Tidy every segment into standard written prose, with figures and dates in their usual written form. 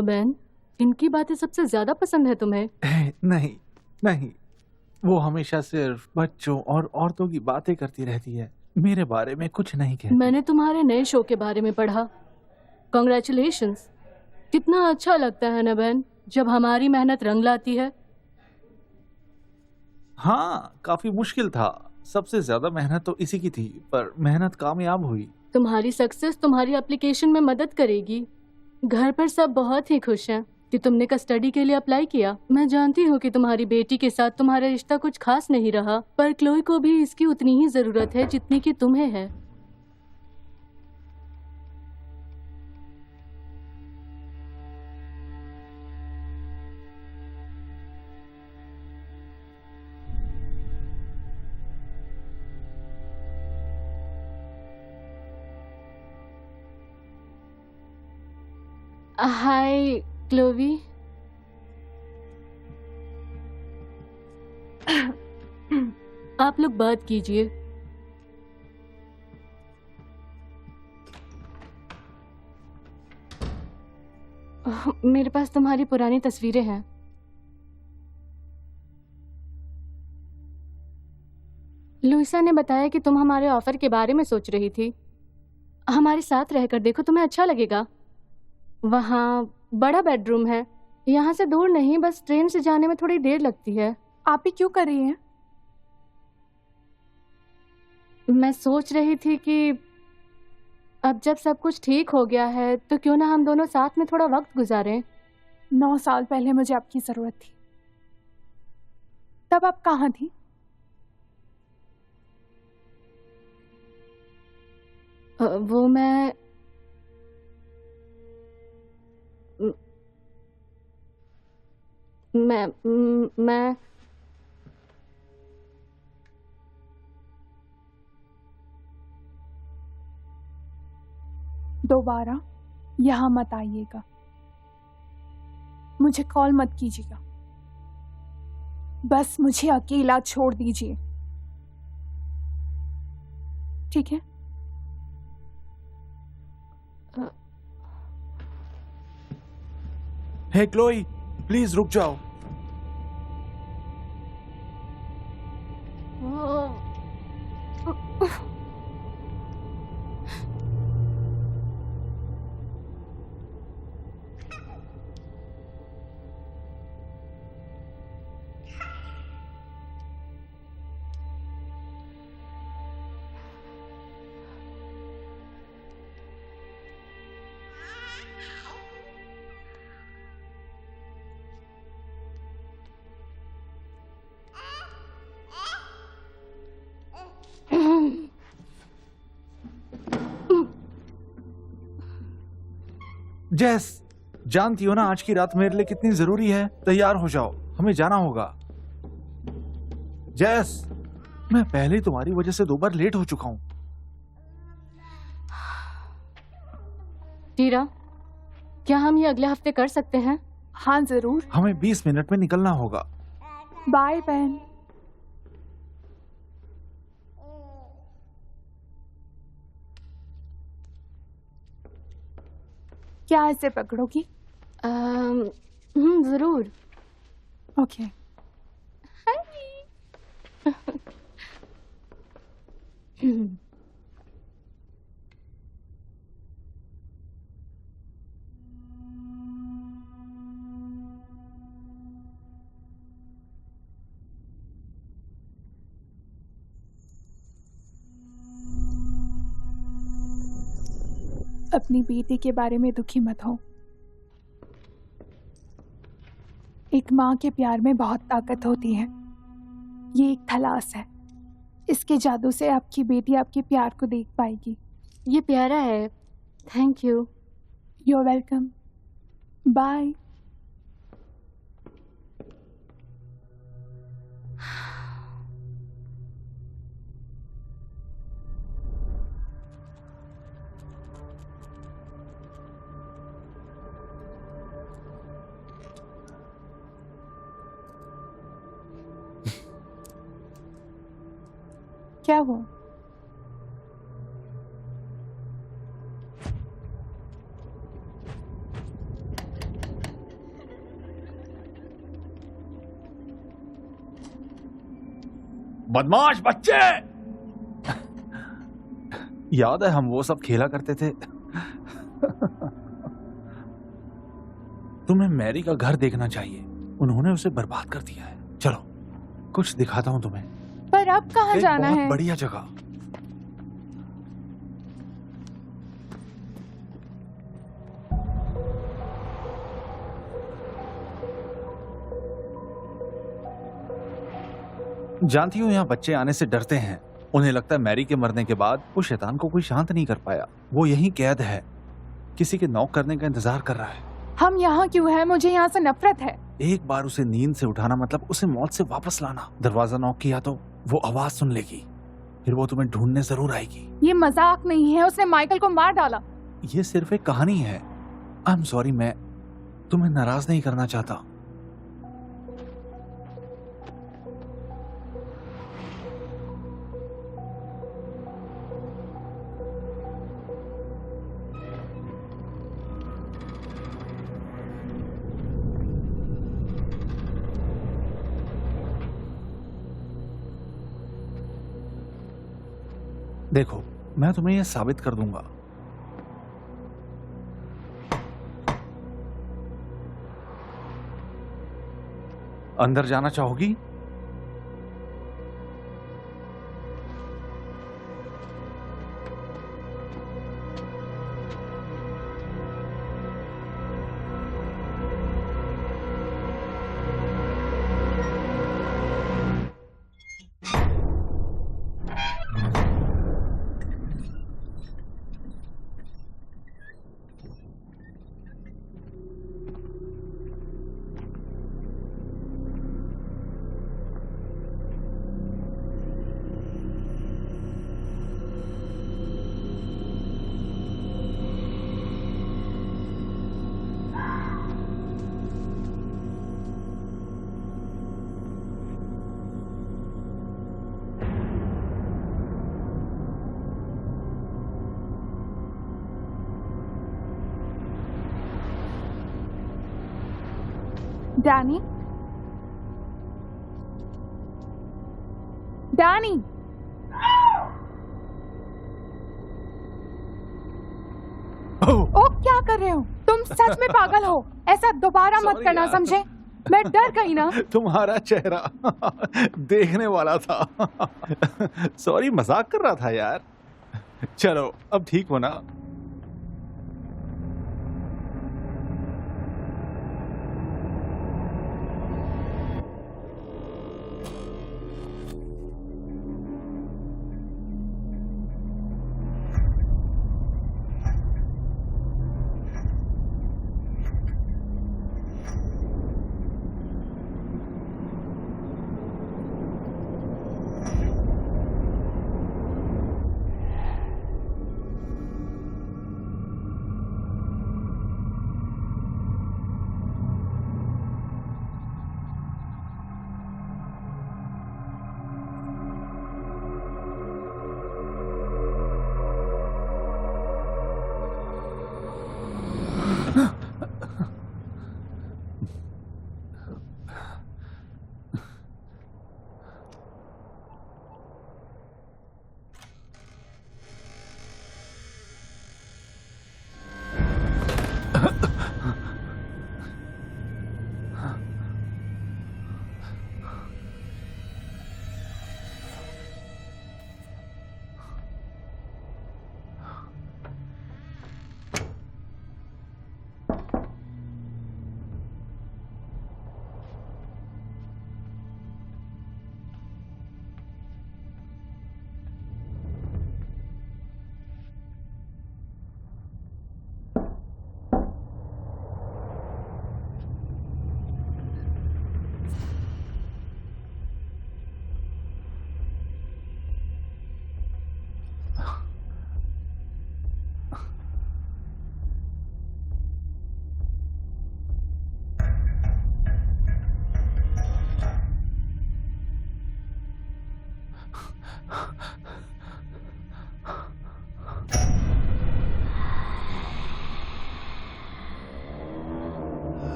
तो बहन, इनकी बातें सबसे ज्यादा पसंद है तुम्हें? नहीं नहीं, वो हमेशा सिर्फ बच्चों और औरतों की बातें करती रहती है, मेरे बारे में कुछ नहीं कहती। मैंने तुम्हारे नए शो के बारे में पढ़ा। कॉन्ग्रेचुलेशंस। कितना अच्छा लगता है ना बहन, जब हमारी मेहनत रंग लाती है। हाँ, काफी मुश्किल था। सबसे ज्यादा मेहनत तो इसी की थी, पर मेहनत कामयाब हुई। तुम्हारी सक्सेस तुम्हारी एप्लीकेशन में मदद करेगी। घर पर सब बहुत ही खुश हैं कि तुमने कस्टडी के लिए अप्लाई किया। मैं जानती हूँ कि तुम्हारी बेटी के साथ तुम्हारा रिश्ता कुछ खास नहीं रहा, पर क्लोई को भी इसकी उतनी ही जरूरत है जितनी कि तुम्हें है। हाय क्लोवी। आप लोग बात कीजिए। मेरे पास तुम्हारी पुरानी तस्वीरें हैं। लुइसा ने बताया कि तुम हमारे ऑफर के बारे में सोच रही थी। हमारे साथ रहकर देखो, तुम्हें अच्छा लगेगा। वहाँ बड़ा बेडरूम है, यहाँ से दूर नहीं, बस ट्रेन से जाने में थोड़ी देर लगती है। आप ही क्यों कर रही हैं? मैं सोच रही थी कि अब जब सब कुछ ठीक हो गया है तो क्यों ना हम दोनों साथ में थोड़ा वक्त गुजारें। 9 साल पहले मुझे आपकी जरूरत थी, तब आप कहाँ थी? वो मैं मैं दोबारा यहाँ मत आइएगा, मुझे कॉल मत कीजिएगा, बस मुझे अकेला छोड़ दीजिए, ठीक है? हे क्लोई, प्लीज रुक जाओ। जेस, जानती हो ना आज की रात मेरे लिए कितनी जरूरी है। तैयार हो जाओ, हमें जाना होगा। जेस, मैं पहले ही तुम्हारी वजह से 2 बार लेट हो चुका हूं। टीरा, क्या हम ये अगले हफ्ते कर सकते हैं? हाँ जरूर। हमें 20 मिनट में निकलना होगा। बाय बहन। क्या ऐसे पकड़ोगी? जरूर। ओके। अपनी बेटी के बारे में दुखी मत हो। एक माँ के प्यार में बहुत ताकत होती है। ये एक थलास है, इसके जादू से आपकी बेटी आपके प्यार को देख पाएगी। ये प्यारा है। Thank you. You are welcome. Bye. क्या हुआ? बदमाश बच्चे। याद है हम वो सब खेला करते थे। तुम्हें मैरी का घर देखना चाहिए, उन्होंने उसे बर्बाद कर दिया है। चलो कुछ दिखाता हूं तुम्हें। पर अब कहाँ एक जाना बहुत है? बढ़िया जगह। जानती हूँ यहाँ बच्चे आने से डरते हैं। उन्हें लगता है मैरी के मरने के बाद उस शैतान को कोई शांत नहीं कर पाया। वो यहीं कैद है, किसी के नॉक करने का इंतजार कर रहा है। हम यहाँ क्यों हैं? मुझे यहाँ से नफरत है। एक बार उसे नींद से उठाना मतलब उसे मौत से वापस लाना। दरवाजा नॉक किया तो वो आवाज सुन लेगी, फिर वो तुम्हें ढूंढने जरूर आएगी। ये मजाक नहीं है, उसने माइकल को मार डाला। ये सिर्फ एक कहानी है। आई एम सॉरी, मैं तुम्हें नाराज नहीं करना चाहता। देखो, मैं तुम्हें यह साबित कर दूंगा। अंदर जाना चाहोगी? डैनी, डैनी, ओ क्या कर रहे हो तुम? सच में पागल हो। ऐसा दोबारा मत Sorry करना, यार। समझे? मैं डर गई ना। तुम्हारा चेहरा देखने वाला था। सॉरी, मजाक कर रहा था यार। चलो अब ठीक हो ना?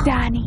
डैनी,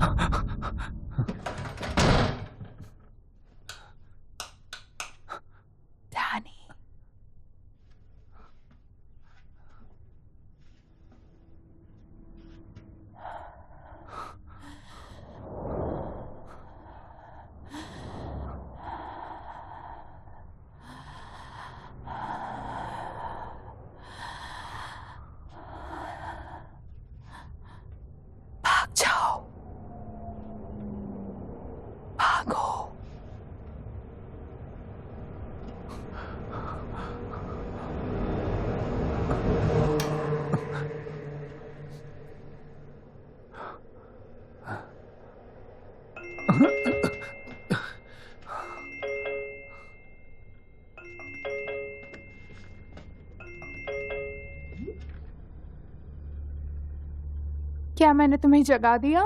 क्या मैंने तुम्हें जगा दिया?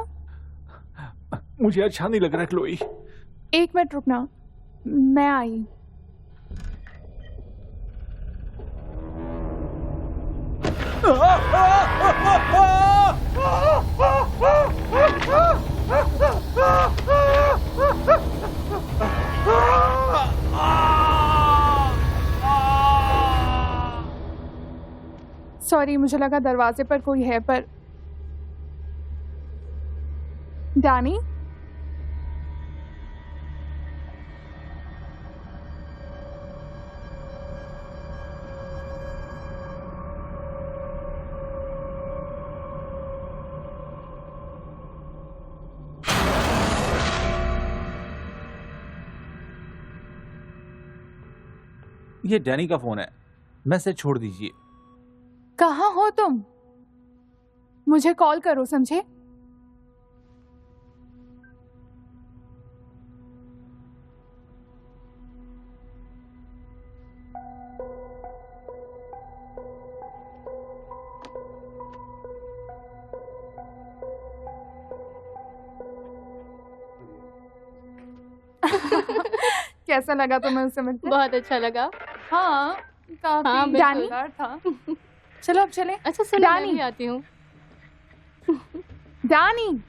मुझे अच्छा नहीं लग रहा क्लोई। 1 मिनट रुकना, मैं आई। सॉरी, मुझे लगा दरवाजे पर कोई है, पर डैनी? ये डैनी का फोन है, मैसेज छोड़ दीजिए। कहाँ हो तुम? मुझे कॉल करो, समझे? कैसा लगा तुम्हें उससे मिलकर? बहुत अच्छा लगा। हाँ, काफी हाँ, बिल्कुल। जानदार था। चलो अब चले। अच्छा सुनो, मैं डैनी। भी आती हूँ। डैनी,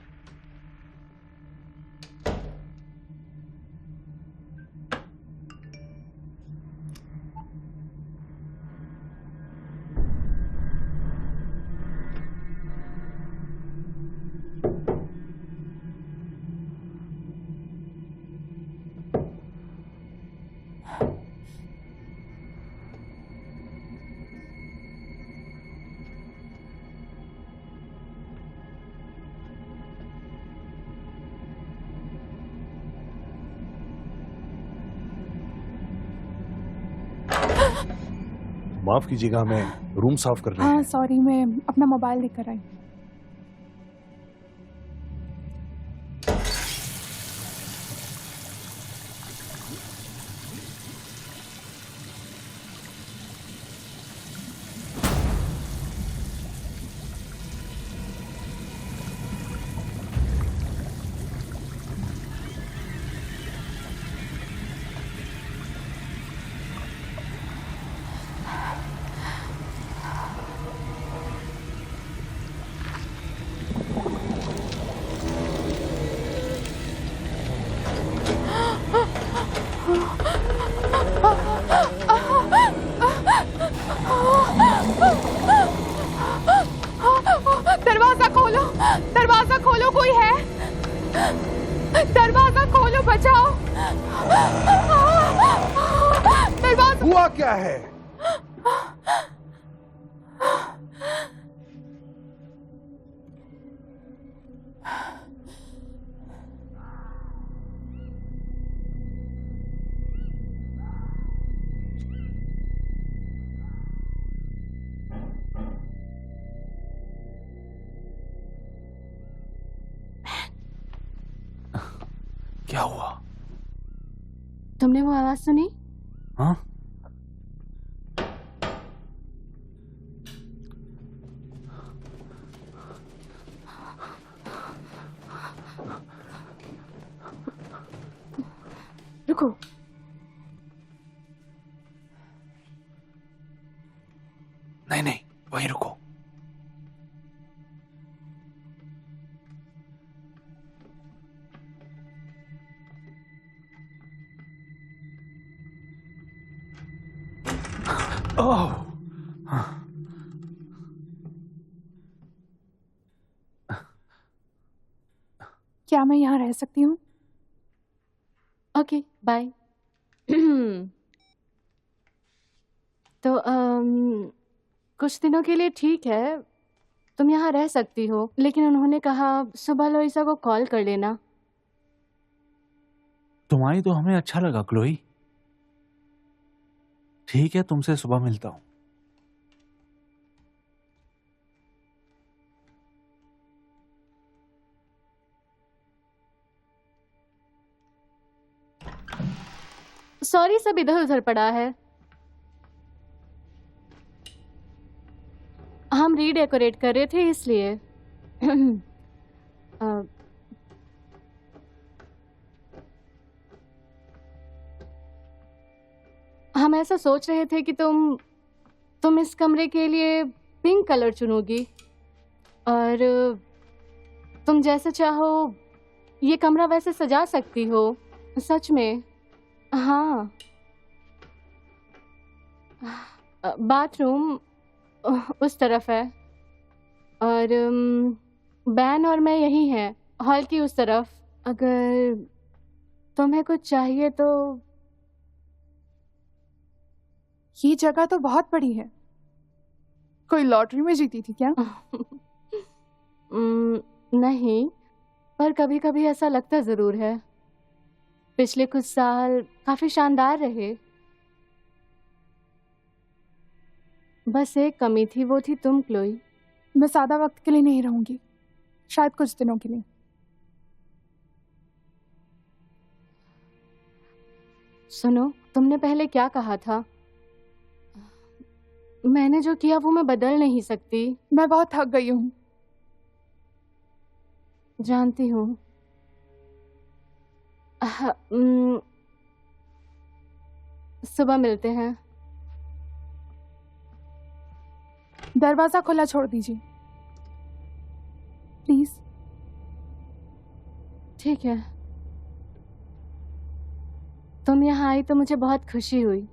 माफ कीजिएगा, हमें रूम साफ करना है। हाँ सॉरी, मैं अपना मोबाइल लेकर आई। दरवाजा खोलो, दरवाजा खोलो, कोई है? दरवाजा खोलो, बचाओ। दरवाजा। हुआ क्या है? क्या हुआ? तुमने वो आवाज सुनी? हाँ? रुको। नहीं नहीं, वहीं रुको। ओह, क्या मैं यहाँ रह सकती हूँ? Okay, bye. तो कुछ दिनों के लिए ठीक है, तुम यहाँ रह सकती हो, लेकिन उन्होंने कहा सुबह लोइसा को कॉल कर लेना। तुम आई तो हमें अच्छा लगा क्लोई। ठीक है, तुमसे सुबह मिलता हूँ। सॉरी, सब इधर उधर पड़ा है। हम रीडेकोरेट कर रहे थे इसलिए। अ, हम ऐसा सोच रहे थे कि तुम इस कमरे के लिए पिंक कलर चुनोगी और तुम जैसा चाहो ये कमरा वैसे सजा सकती हो। सच में। हाँ। बाथरूम उस तरफ है और बैन और मैं यही हैं, हॉल की उस तरफ। अगर तुम्हें कुछ चाहिए तो। ये जगह तो बहुत बड़ी है। कोई लॉटरी में जीती थी क्या? नहीं, पर कभी कभी ऐसा लगता जरूर है। पिछले कुछ साल काफी शानदार रहे। बस एक कमी थी, वो थी तुम, क्लोई। मैं ज्यादा वक्त के लिए नहीं रहूंगी, शायद कुछ दिनों के लिए। सुनो, तुमने पहले क्या कहा था? मैंने जो किया वो मैं बदल नहीं सकती। मैं बहुत थक गई हूँ। जानती हूँ। सुबह मिलते हैं। दरवाजा खुला छोड़ दीजिए प्लीज। ठीक है। तुम यहाँ आई तो मुझे बहुत खुशी हुई।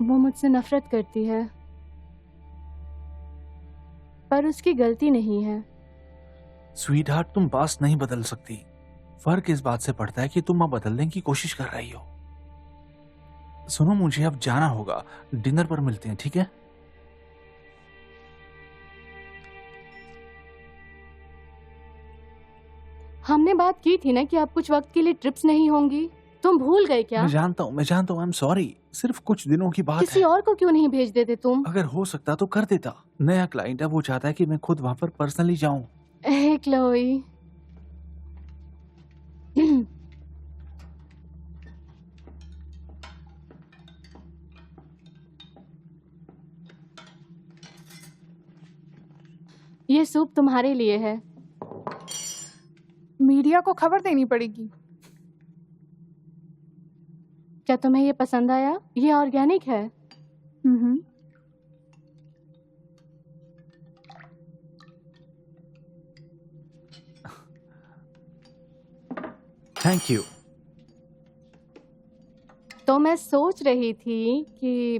वो मुझसे नफरत करती है, पर उसकी गलती नहीं है। स्वीट हार्ट, तुम पास्ट नहीं बदल सकती। फर्क इस बात से पड़ता है कि तुम अब बदलने की कोशिश कर रही हो। सुनो, मुझे अब जाना होगा। डिनर पर मिलते हैं, ठीक है? हमने बात की थी ना कि अब कुछ वक्त के लिए ट्रिप्स नहीं होंगी। तुम भूल गए क्या? मैं जानता हूँ, आई एम सॉरी। सिर्फ कुछ दिनों की बात किसी है। और को क्यों नहीं भेज देते तुम? अगर हो सकता तो कर देता। नया क्लाइंट है, वो चाहता है कि मैं खुद वहां पर पर्सनली जाऊं। हे क्लोई। ये सूप तुम्हारे लिए है। मीडिया को खबर देनी पड़ेगी। क्या तुम्हें ये पसंद आया? ये ऑर्गेनिक है। Thank you. तो मैं सोच रही थी कि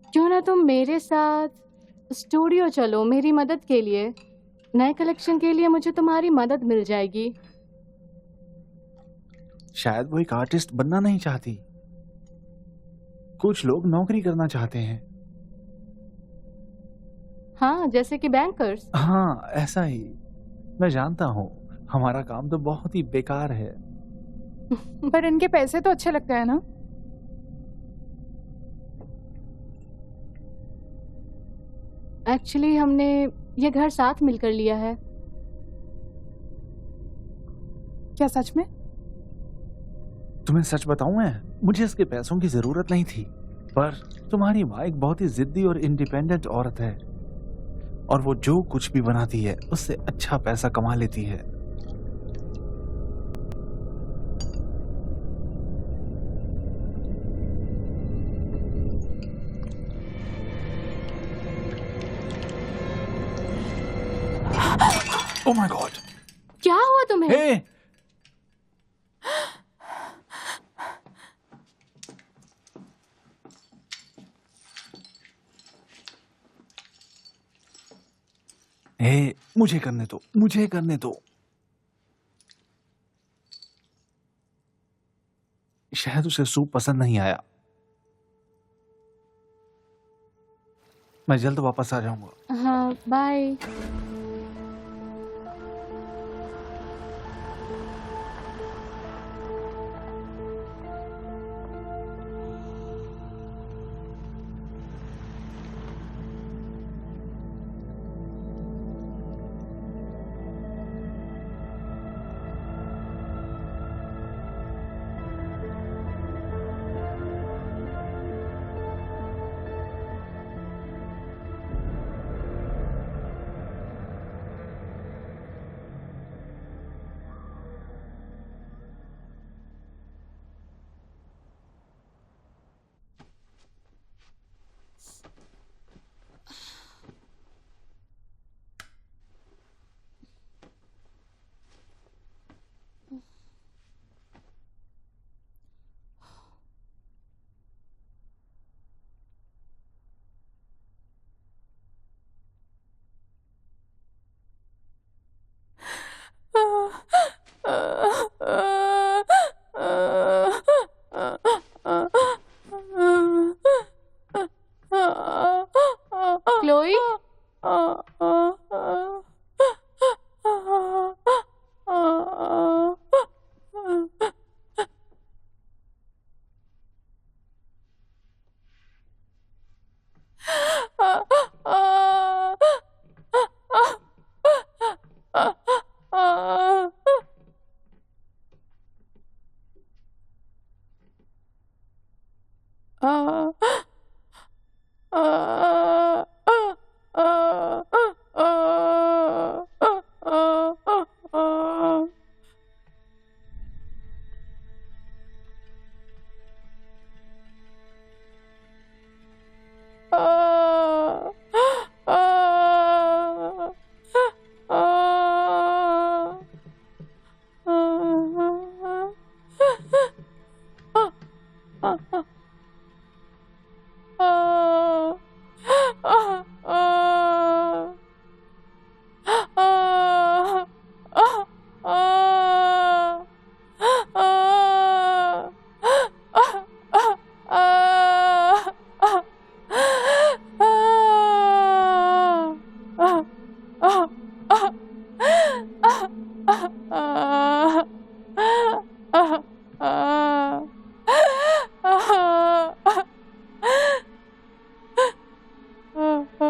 क्यों ना तुम मेरे साथ स्टूडियो चलो मेरी मदद के लिए। नए कलेक्शन के लिए मुझे तुम्हारी मदद मिल जाएगी। शायद वो एक आर्टिस्ट बनना नहीं चाहती। कुछ लोग नौकरी करना चाहते हैं। हाँ, जैसे कि बैंकर्स। हाँ, ऐसा ही। मैं जानता हूँ, हमारा काम तो बहुत ही बेकार है। पर इनके पैसे तो अच्छे लगते हैं ना? एक्चुअली हमने ये घर साथ मिलकर लिया है। क्या सच में? तुम्हें सच बताऊं, मुझे इसके पैसों की जरूरत नहीं थी, पर तुम्हारी माँ एक बहुत ही जिद्दी और इंडिपेंडेंट औरत है और वो जो कुछ भी बनाती है उससे अच्छा पैसा कमा लेती है। Oh my God! क्या हुआ तुम्हें? हे! हे, मुझे करने दो, मुझे करने दो। शायद उसे सूप पसंद नहीं आया। मैं जल्द वापस आ जाऊंगा। हाँ, बाय। क्लोई।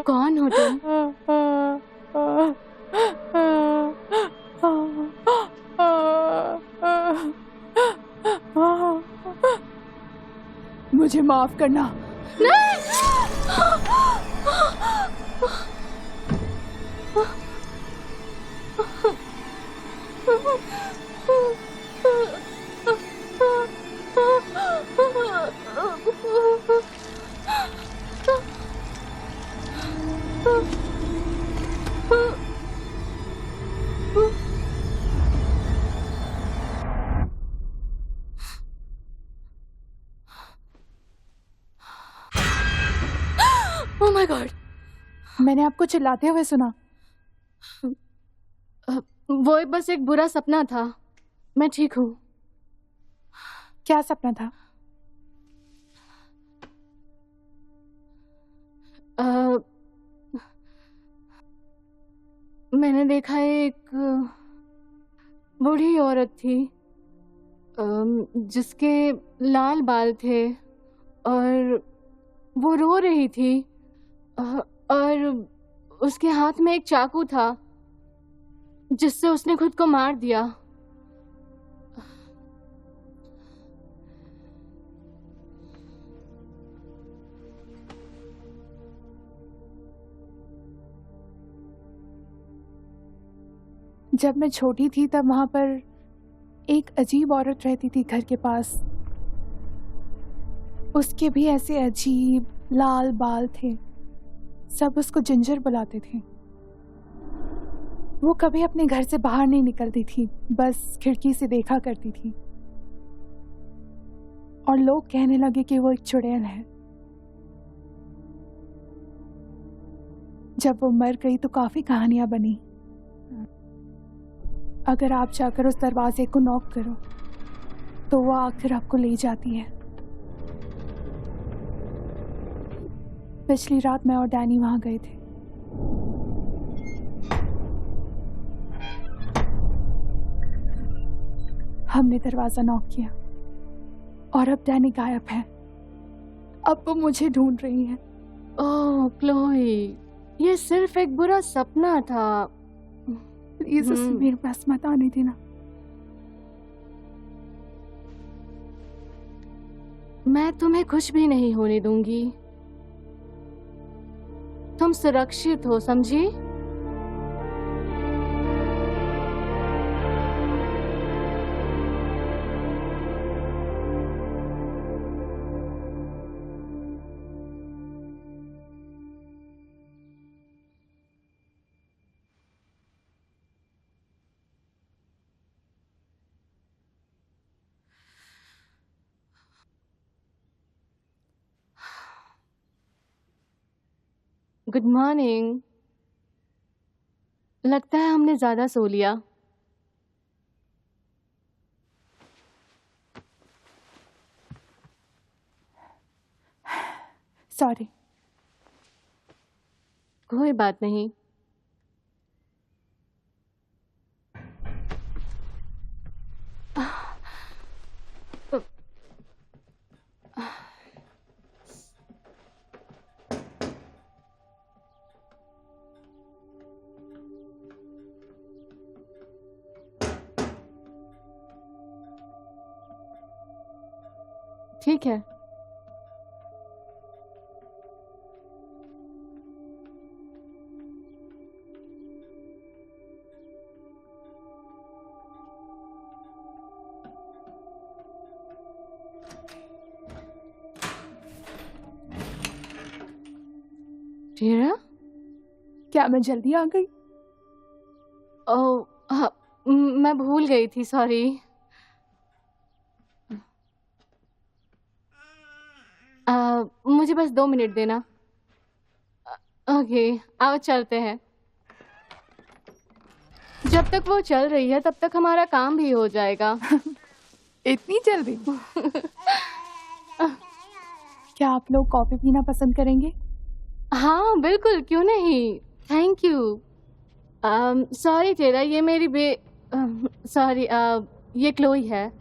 कौन हो तुम? मुझे माफ करना। Oh my God! मैंने आपको चिल्लाते हुए सुना। वो बस एक बुरा सपना था। मैं ठीक हूँ। क्या सपना था? मैंने देखा एक बूढ़ी औरत थी जिसके लाल बाल थे और वो रो रही थी और उसके हाथ में एक चाकू था जिससे उसने खुद को मार दिया। जब मैं छोटी थी तब वहां पर एक अजीब औरत रहती थी घर के पास। उसके भी ऐसे अजीब लाल बाल थे। सब उसको जिंजर बुलाते थे। वो कभी अपने घर से बाहर नहीं निकलती थी, बस खिड़की से देखा करती थी। और लोग कहने लगे कि वो एक चुड़ैल है। जब वो मर गई तो काफी कहानियां बनी। अगर आप जाकर उस दरवाजे को नॉक करो तो वो आकर आपको ले जाती है। पिछली रात मैं और डैनी वहां गए थे। हमने दरवाजा नॉक किया और अब डैनी गायब है। अब वो मुझे ढूंढ रही है। ओह क्लोई, ये सिर्फ एक बुरा सपना था। प्लीज उसे मेरे पास मत आने देना। मैं तुम्हें कुछ भी नहीं होने दूंगी। तुम सुरक्षित हो, समझी? Good morning. लगता है हमने ज्यादा सो लिया। सॉरी। कोई बात नहीं। ठीक है। टीरा? क्या मैं जल्दी आ गई? ओह, हाँ, मैं भूल गई थी, सॉरी। मुझे बस 2 मिनट देना। ओके, आओ चलते हैं। जब तक वो चल रही है तब तक हमारा काम भी हो जाएगा। इतनी जल्दी? क्या आप लोग कॉफी पीना पसंद करेंगे? हाँ बिल्कुल, क्यों नहीं। Thank you. सॉरी टेरा, ये मेरी सॉरी, ये क्लोई है।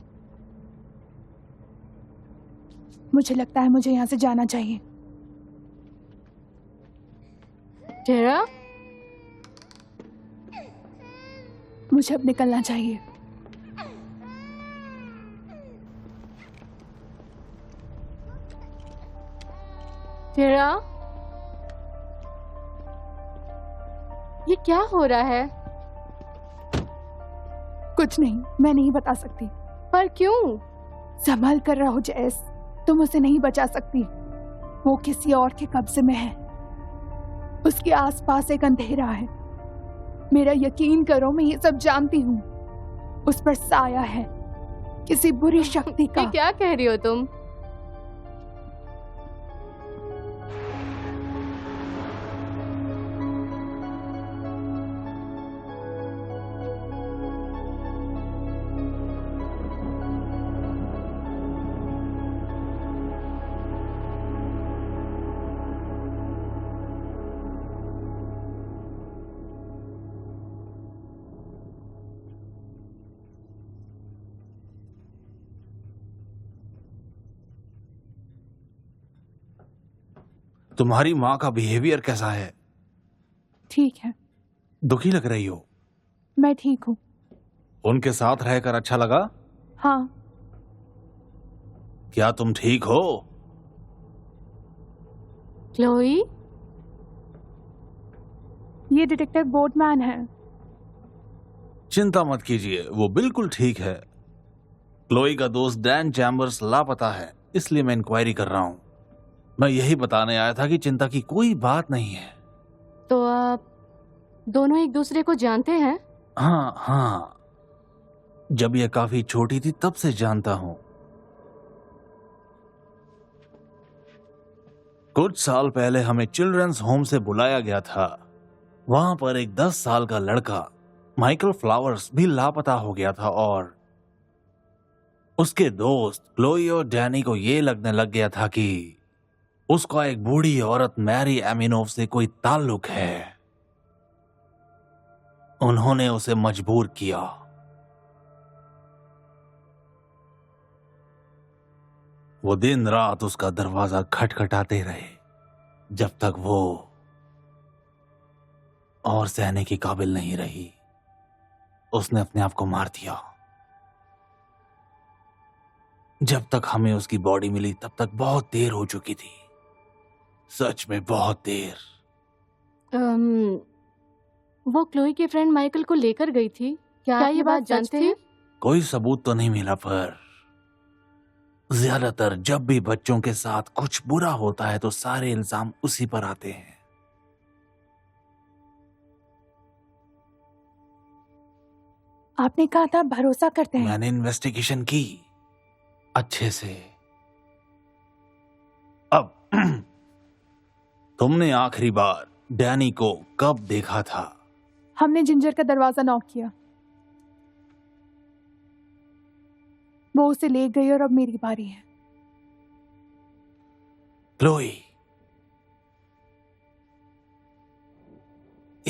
मुझे लगता है मुझे यहाँ से जाना चाहिए। टेरा? मुझे अब निकलना चाहिए। टेरा? ये क्या हो रहा है? कुछ नहीं, मैं नहीं बता सकती। पर क्यों? संभल कर रहो जैस, तुम उसे नहीं बचा सकती। वो किसी और के कब्जे में है। उसके आसपास एक अंधेरा है। मेरा यकीन करो, मैं ये सब जानती हूँ। उस पर साया है किसी बुरी शक्ति का। ये क्या कह रही हो तुम? तुम्हारी माँ का बिहेवियर कैसा है? ठीक है। दुखी लग रही हो। मैं ठीक हूँ। उनके साथ रहकर अच्छा लगा? हाँ। क्या तुम ठीक हो? क्लोई? ये डिटेक्टिव बोटमैन है। चिंता मत कीजिए, वो बिल्कुल ठीक है। क्लोई का दोस्त डैन चैम्बर्स लापता है, इसलिए मैं इंक्वायरी कर रहा हूँ। मैं यही बताने आया था कि चिंता की कोई बात नहीं है। तो आप दोनों एक दूसरे को जानते हैं? हाँ हाँ, जब यह काफी छोटी थी तब से जानता हूँ। कुछ साल पहले हमें चिल्ड्रंस होम से बुलाया गया था। वहां पर एक 10 साल का लड़का माइकल फ्लावर्स भी लापता हो गया था और उसके दोस्त क्लोई और डैनी को यह लगने लग गया था कि उसका एक बूढ़ी औरत मैरी एमिनोव से कोई ताल्लुक है। उन्होंने उसे मजबूर किया। वो दिन रात उसका दरवाजा खटखटाते रहे जब तक वो और सहने के काबिल नहीं रही। उसने अपने आप को मार दिया। जब तक हमें उसकी बॉडी मिली तब तक बहुत देर हो चुकी थी। सच में बहुत देर। वो क्लोई के फ्रेंड माइकल को लेकर गई थी। क्या क्या ये ये बात बात जानते सच थी? हैं? कोई सबूत तो नहीं मिला, पर ज्यादातर जब भी बच्चों के साथ कुछ बुरा होता है तो सारे इल्जाम उसी पर आते हैं। आपने कहा था भरोसा करते हैं। मैंने इन्वेस्टिगेशन की अच्छे से। अब तुमने आखिरी बार डैनी को कब देखा था? हमने जिंजर का दरवाजा नॉक किया। वो उसे ले गई और अब मेरी बारी है। क्लोई,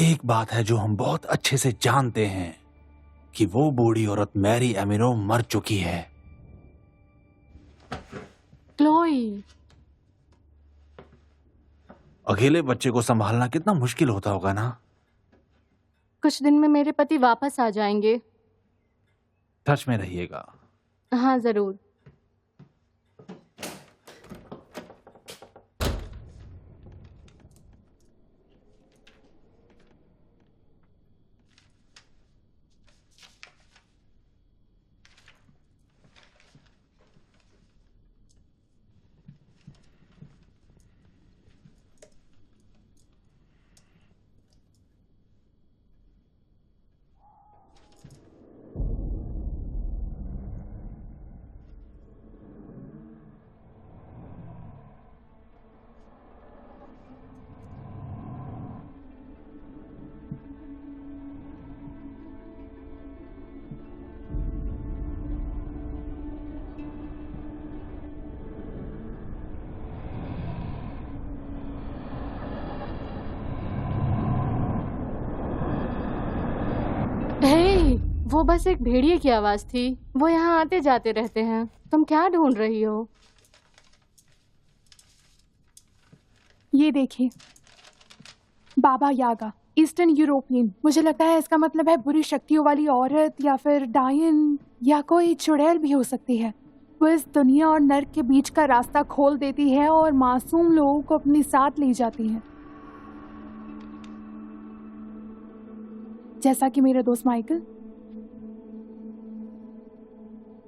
एक बात है जो हम बहुत अच्छे से जानते हैं कि वो बूढ़ी औरत मैरी एमिनो मर चुकी है। क्लोई, अकेले बच्चे को संभालना कितना मुश्किल होता होगा ना। कुछ दिन में मेरे पति वापस आ जाएंगे। टच में रहिएगा। हाँ जरूर। हे, वो बस एक भेड़िए की आवाज थी। वो यहाँ आते जाते रहते हैं। तुम क्या ढूंढ रही हो? ये देखिए, बाबा यागा, ईस्टर्न यूरोपियन। मुझे लगता है इसका मतलब है बुरी शक्तियों वाली औरत या फिर डायन या कोई चुड़ैल भी हो सकती है। वो इस दुनिया और नर्क के बीच का रास्ता खोल देती है और मासूम लोगों को अपने साथ ले जाती है, जैसा कि मेरा दोस्त माइकल।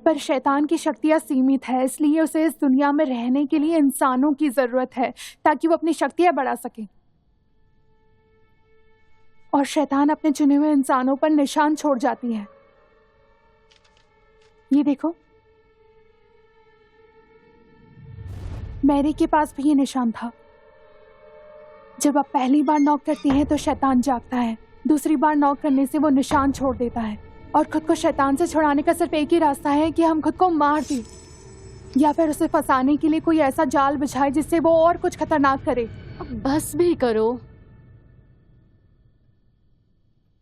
पर शैतान की शक्तियां सीमित है, इसलिए उसे इस दुनिया में रहने के लिए इंसानों की जरूरत है ताकि वो अपनी शक्तियां बढ़ा सके। और शैतान अपने चुने हुए इंसानों पर निशान छोड़ जाती है। ये देखो, मैरी के पास भी ये निशान था। जब आप पहली बार नॉक करती हैं तो शैतान जागता है, दूसरी बार नॉक करने से वो निशान छोड़ देता है। और खुद को शैतान से छुड़ाने का सिर्फ एक ही रास्ता है कि हम खुद को मार दें या फिर उसे फंसाने के लिए कोई ऐसा जाल बिछाए जिससे वो और कुछ खतरनाक करे। अब बस भी करो।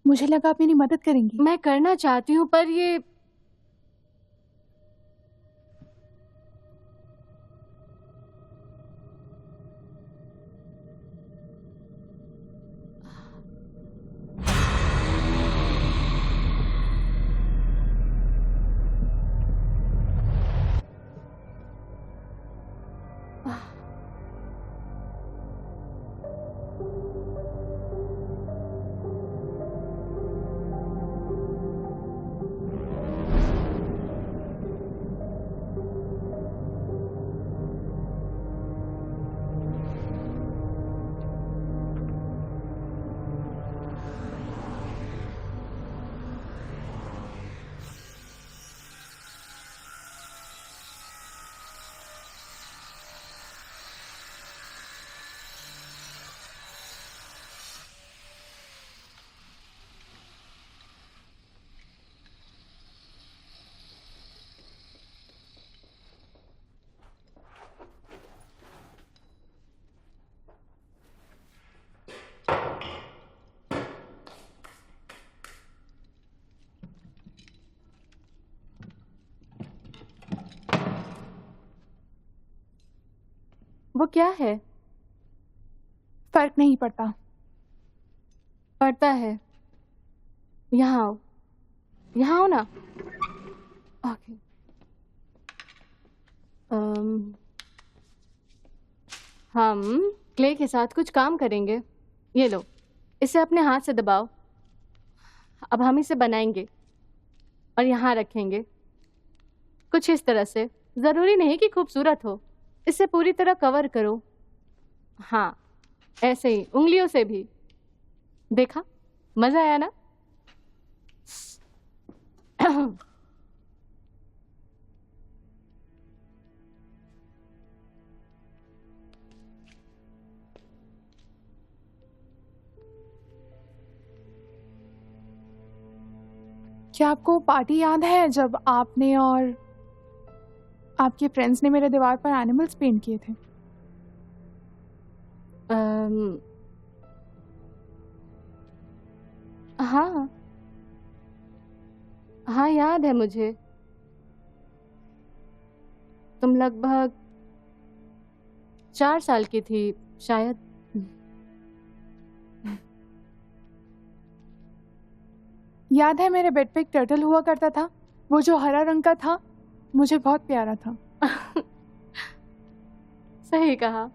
मुझे लगा आप मेरी मदद करेंगी। मैं करना चाहती हूँ पर ये वो क्या है? फर्क नहीं पड़ता। पड़ता है। यहाँ आओ, यहाँ आओ ना। ओके। हम क्ले के साथ कुछ काम करेंगे। ये लो, इसे अपने हाथ से दबाओ। अब हम इसे बनाएंगे और यहाँ रखेंगे, कुछ इस तरह से। जरूरी नहीं कि खूबसूरत हो, इसे पूरी तरह कवर करो। हाँ, ऐसे ही उंगलियों से भी। देखा, मजा आया ना? क्या आपको पार्टी याद है जब आपने और आपके फ्रेंड्स ने मेरे दीवार पर एनिमल्स पेंट किए थे? हाँ हाँ, याद है मुझे। तुम लगभग 4 साल की थी शायद। याद है मेरे बेड पे एक टर्टल हुआ करता था, वो जो हरा रंग का था, मुझे बहुत प्यारा था। सही कहा।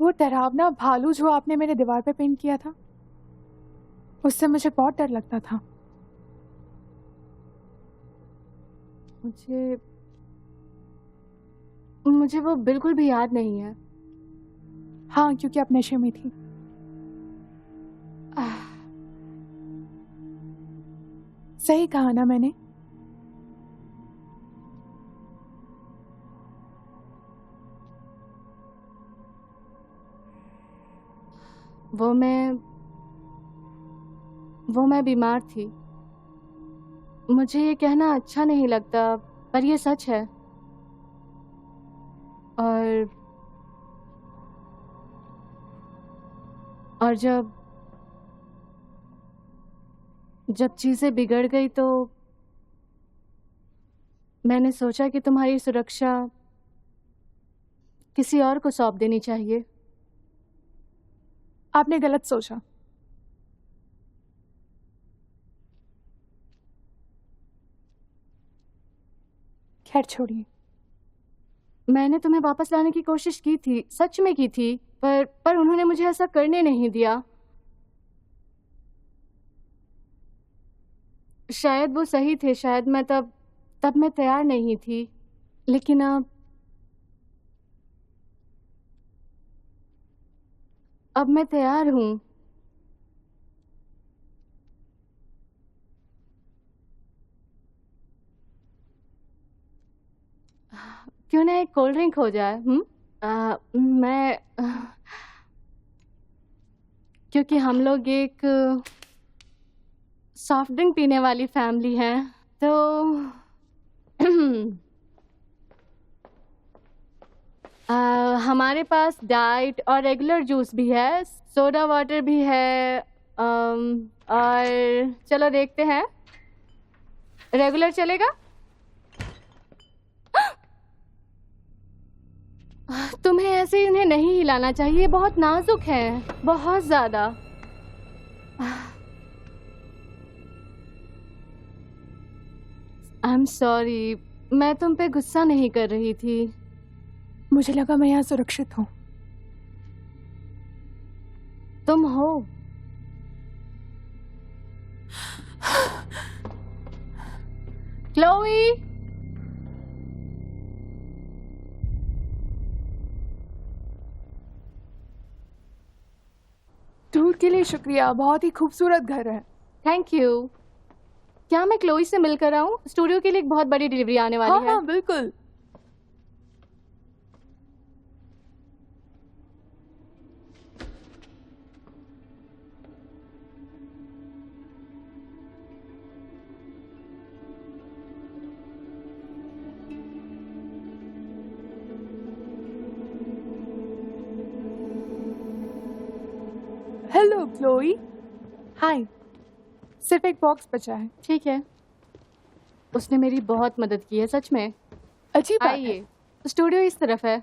वो डरावना भालू जो आपने मेरे दीवार पे पेंट किया था, उससे मुझे बहुत डर लगता था। मुझे मुझे वो बिल्कुल भी याद नहीं है। हाँ, क्योंकि आप नशे में थी। सही कहा ना मैंने? वो मैं बीमार थी। मुझे ये कहना अच्छा नहीं लगता, पर ये सच है। और जब चीजें बिगड़ गई तो मैंने सोचा कि तुम्हारी सुरक्षा किसी और को सौंप देनी चाहिए। आपने गलत सोचा। खैर छोड़िए। मैंने तुम्हें वापस लाने की कोशिश की थी, सच में की थी, पर उन्होंने मुझे ऐसा करने नहीं दिया। शायद वो सही थे, शायद मैं तब मैं तैयार नहीं थी, लेकिन अब मैं तैयार हूँ। क्यों ना एक कोल्ड ड्रिंक हो जाए? मैं क्योंकि हम लोग एक सॉफ्ट ड्रिंक पीने वाली फैमिली हैं, तो हमारे पास डाइट और रेगुलर जूस भी है, सोडा वाटर भी है। और चलो देखते हैं, रेगुलर चलेगा? तुम्हें ऐसे इन्हें नहीं हिलाना चाहिए, बहुत नाजुक है, बहुत ज्यादा। आई एम सॉरी, मैं तुम पे गुस्सा नहीं कर रही थी। मुझे लगा मैं यहाँ सुरक्षित हूँ। तुम हो। क्लोई, टूर के लिए शुक्रिया, बहुत ही खूबसूरत घर है। Thank you. क्या मैं क्लोई से मिलकर आऊं? स्टूडियो के लिए एक बहुत बड़ी डिलीवरी आने वाली हाँ है। हाँ बिल्कुल। Hello Chloe. हाय। सिर्फ एक बॉक्स बचा है। ठीक है। उसने मेरी बहुत मदद की है, सच में। अच्छी बात है। आइए, स्टूडियो इस तरफ है।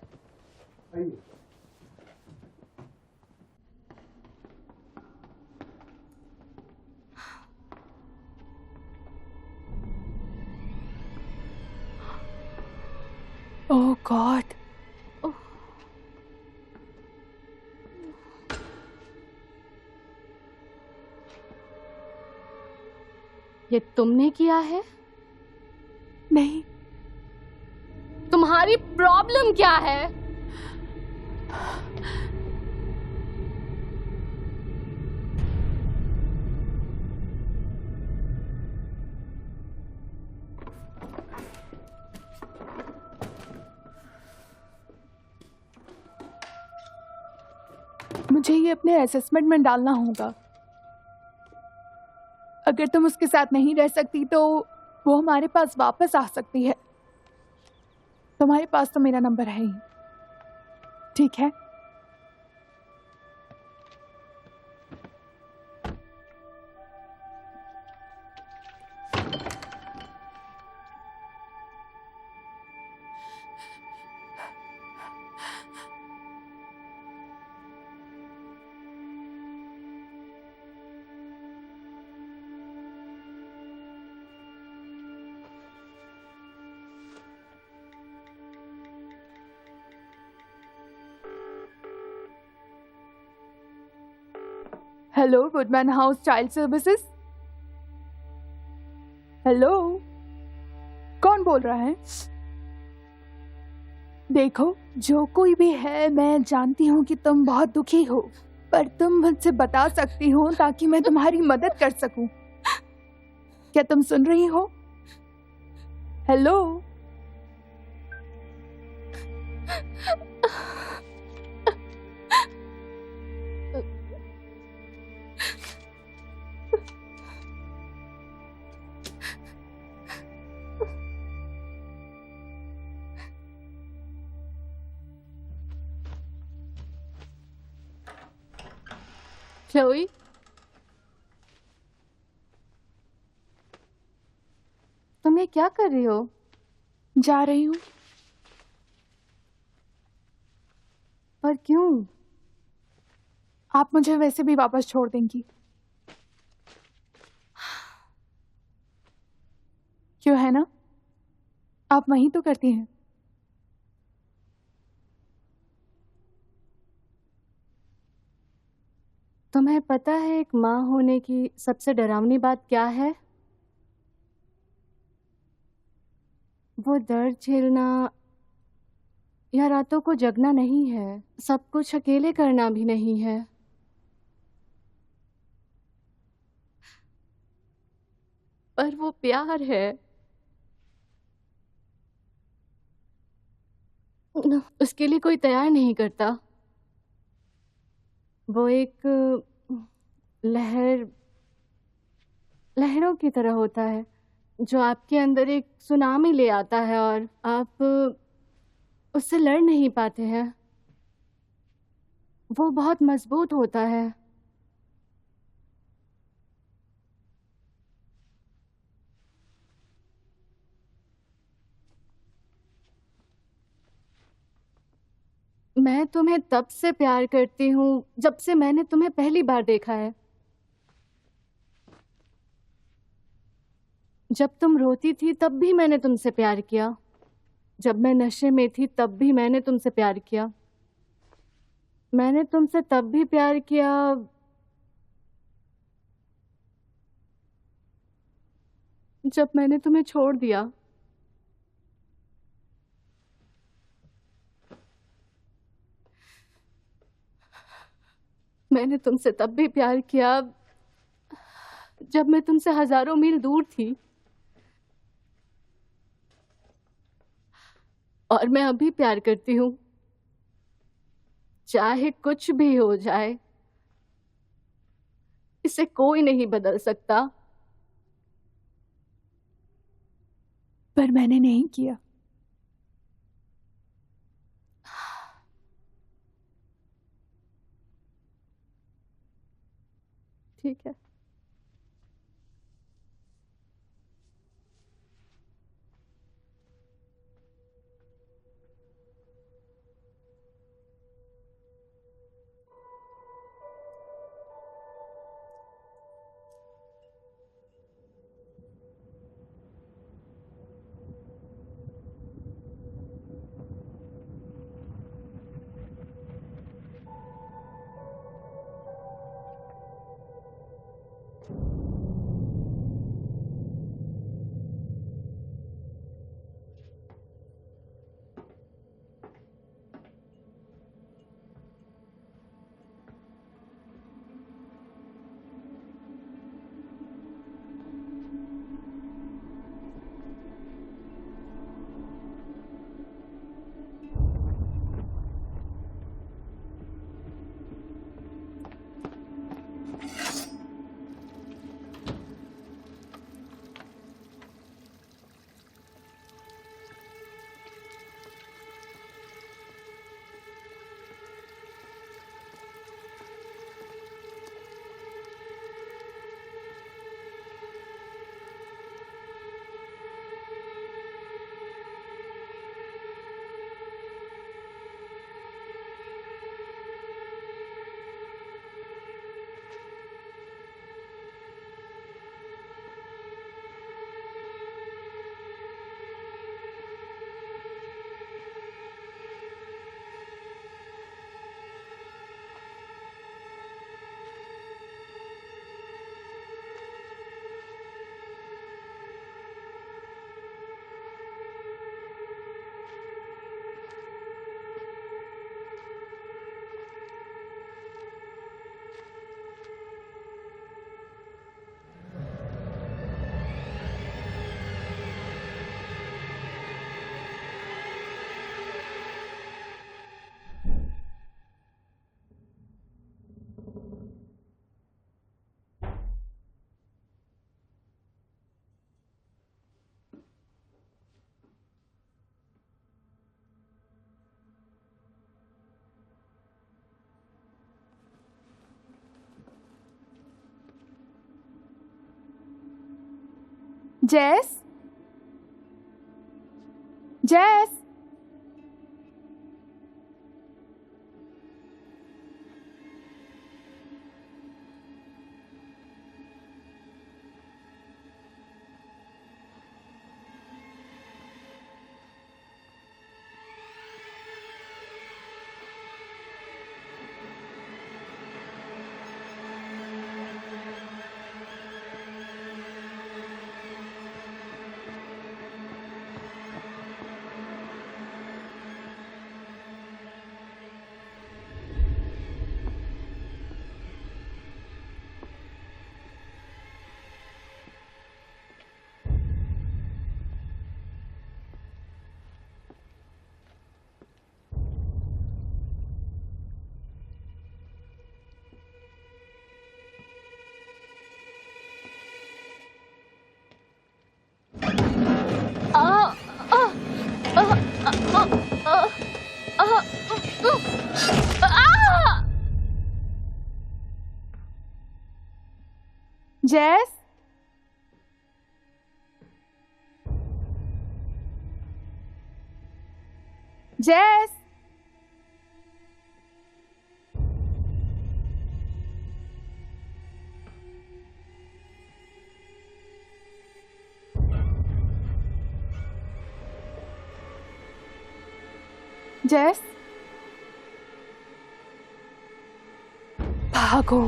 ओह गॉड। ये तुमने किया है? नहीं। तुम्हारी प्रॉब्लम क्या है? मुझे ये अपने असेसमेंट में डालना होगा। अगर तुम उसके साथ नहीं रह सकती तो वो हमारे पास वापस आ सकती है। तुम्हारे पास तो मेरा नंबर है ही, ठीक है? Hello, woodman house child services. Hello, कौन बोल रहा है? देखो, जो कोई भी है, मैं जानती हूँ कि तुम बहुत दुखी हो, पर तुम मुझसे बता सकती हो ताकि मैं तुम्हारी मदद कर सकूं। क्या तुम सुन रही हो? हेलो? क्लोई, तुम ये क्या कर रही हो? जा रही हूँ। पर क्यों? आप मुझे वैसे भी वापस छोड़ देंगी। क्यों, है ना? आप वही तो करती हैं। तुम्हें पता है एक माँ होने की सबसे डरावनी बात क्या है? वो दर्द झेलना या रातों को जगना नहीं है, सब कुछ अकेले करना भी नहीं है। पर वो प्यार है। उसके लिए कोई तैयार नहीं करता। वो एक लहरों की तरह होता है जो आपके अंदर एक सुनामी ले आता है और आप उससे लड़ नहीं पाते हैं। वो बहुत मजबूत होता है। मैं तुम्हें तब से प्यार करती हूँ जब से मैंने तुम्हें पहली बार देखा है। जब तुम रोती थी तब भी मैंने तुमसे प्यार किया। जब मैं नशे में थी तब भी मैंने तुमसे प्यार किया। मैंने तुमसे तब भी प्यार किया जब मैंने तुम्हें छोड़ दिया। मैंने तुमसे तब भी प्यार किया जब मैं तुमसे हजारों मील दूर थी। और मैं अभी प्यार करती हूँ, चाहे कुछ भी हो जाए। इसे कोई नहीं बदल सकता। पर मैंने नहीं किया। ठीक है। जैस, जैस, जैस, जैस, जैस, भागो।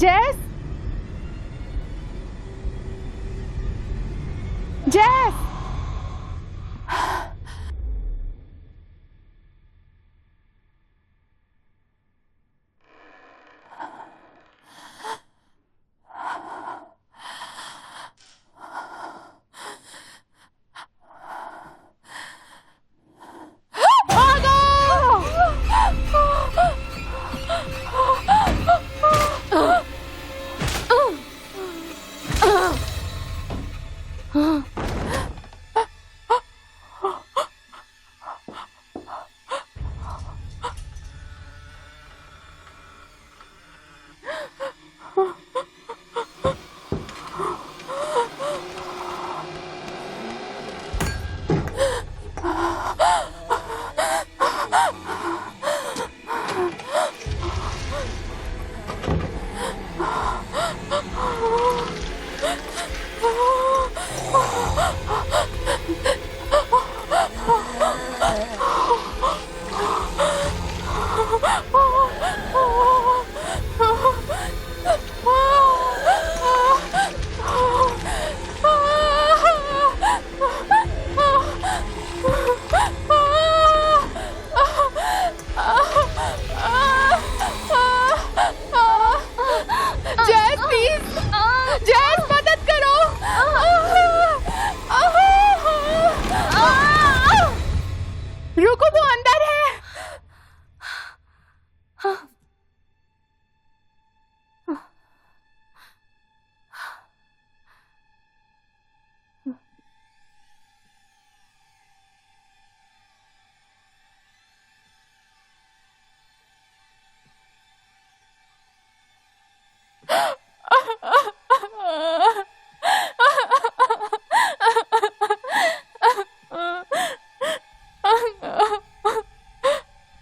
जैस, जैस,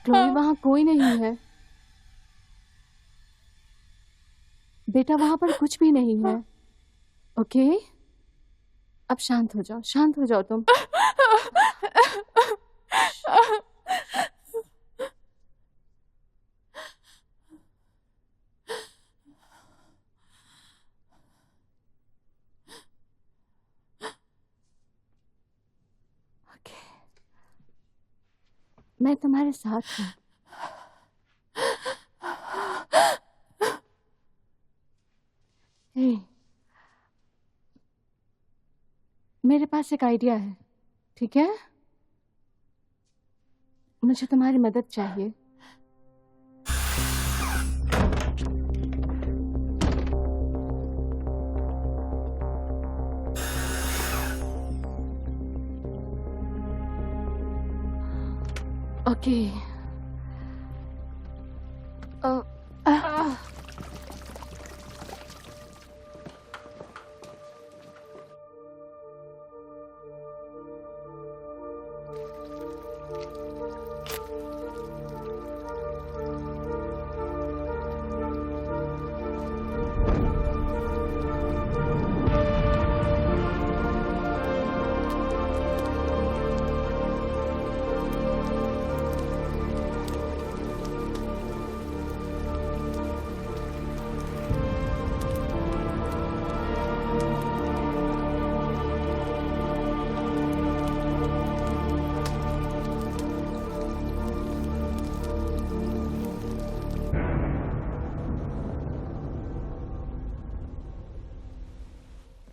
क्लोई, वहाँ कोई नहीं है बेटा, वहां पर कुछ भी नहीं है। ओके, अब शांत हो जाओ तुम। ओके, मैं तुम्हारे साथ हूँ। मेरे पास एक आइडिया है, ठीक है? मुझे तुम्हारी मदद चाहिए। ओके।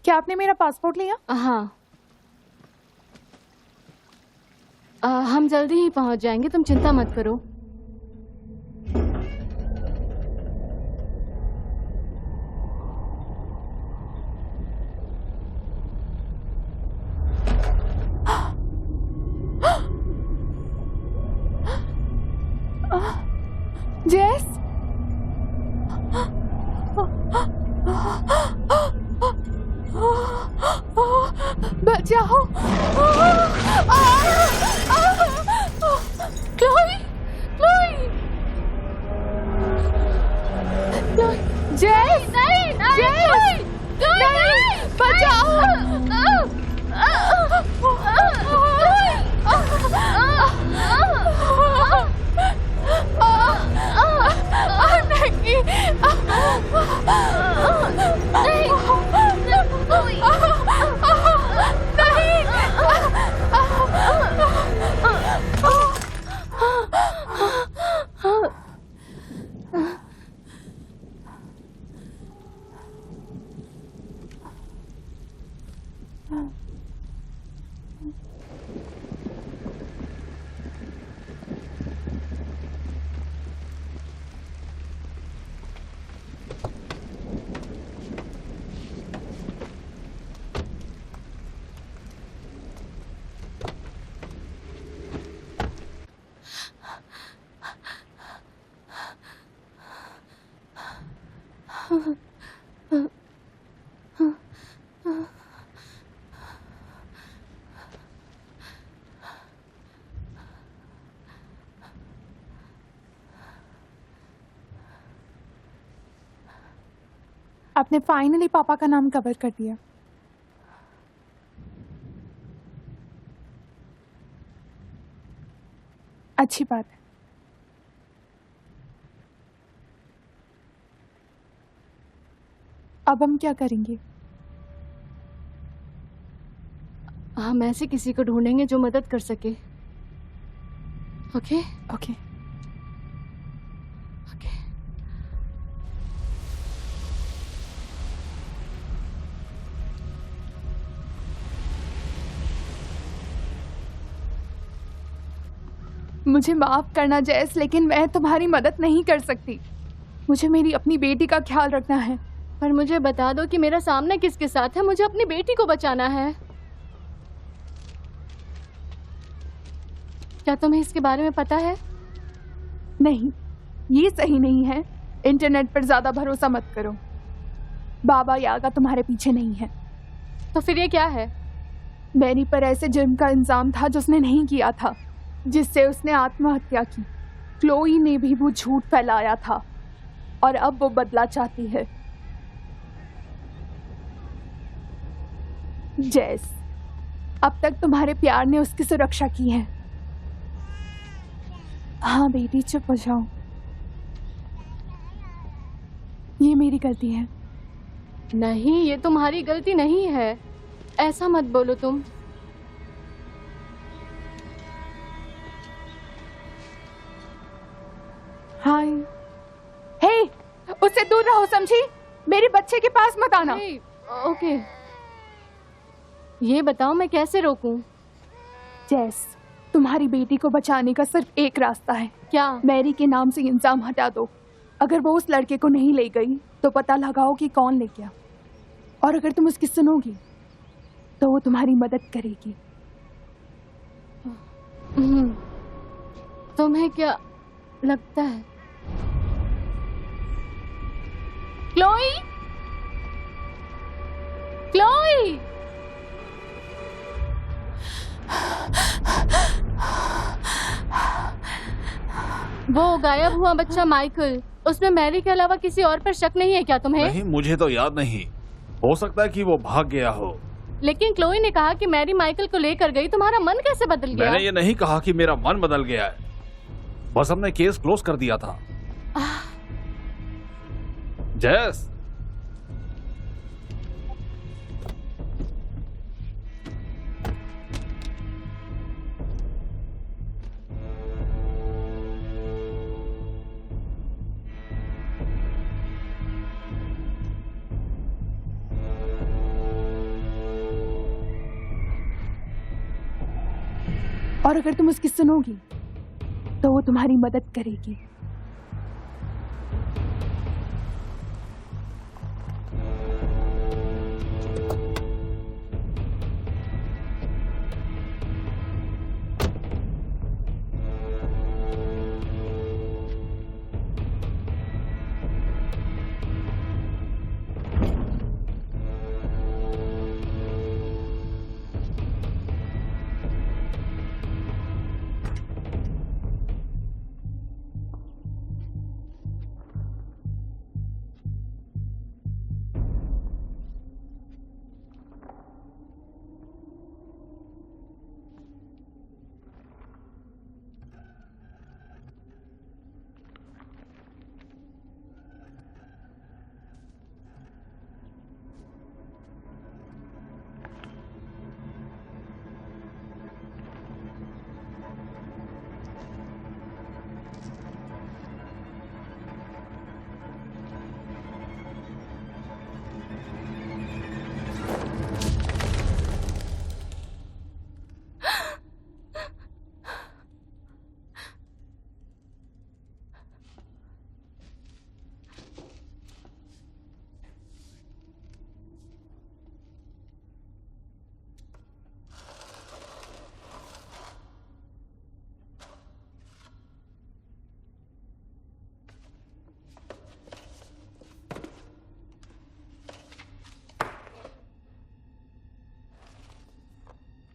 क्या आपने मेरा पासपोर्ट लिया? हाँ। हम जल्दी ही पहुंच जाएंगे, तुम चिंता मत करो। जेस, बचाओ। क्लोई, क्लोई, जेस, नहीं, जेस, नहीं, बचाओ। आपने फाइनली पापा का नाम कवर कर दिया। अच्छी बात है। अब हम क्या करेंगे? हम ऐसे किसी को ढूंढेंगे जो मदद कर सके। ओके? ओके। ओके। मुझे माफ करना जैस, लेकिन मैं तुम्हारी मदद नहीं कर सकती। मुझे मेरी अपनी बेटी का ख्याल रखना है। पर मुझे बता दो कि मेरा सामना किसके साथ है। मुझे अपनी बेटी को बचाना है। क्या तुम्हें इसके बारे में पता है? नहीं, ये सही नहीं है। इंटरनेट पर ज्यादा भरोसा मत करो। बाबा यागा तुम्हारे पीछे नहीं है। तो फिर ये क्या है? मैरी पर ऐसे जुर्म का इल्जाम था जो उसने नहीं किया था, जिससे उसने आत्महत्या की। क्लोई ने भी वो झूठ फैलाया था और अब वो बदला चाहती है। जैस, अब तक तुम्हारे प्यार ने उसकी सुरक्षा की है। हाँ बेटी, चुप हो जाओ। ये मेरी गलती है। नहीं, ये तुम्हारी गलती नहीं है। ऐसा मत बोलो तुम। हाय। हे, उससे दूर रहो, समझी? मेरे बच्चे के पास मत आना। ओके। ये बताओ मैं कैसे रोकूं? जेस, तुम्हारी बेटी को बचाने का सिर्फ एक रास्ता है। क्या? मैरी के नाम से इंजाम हटा दो। अगर वो उस लड़के को नहीं ले गई तो पता लगाओ कि कौन ले गया, और अगर तुम उसकी सुनोगी तो वो तुम्हारी मदद करेगी। तुम्हें क्या लगता है? Chloe, Chloe! वो गायब हुआ बच्चा माइकल, उसमें मैरी के अलावा किसी और पर शक नहीं है क्या तुम्हें? नहीं, मुझे तो याद नहीं। हो सकता है कि वो भाग गया हो। लेकिन क्लोई ने कहा कि मैरी माइकल को लेकर गई। तुम्हारा मन कैसे बदल गया? मैंने ये नहीं कहा कि मेरा मन बदल गया है, बस हमने केस क्लोज कर दिया था। जेस, और अगर तुम उसकी सुनोगी तो वो तुम्हारी मदद करेगी।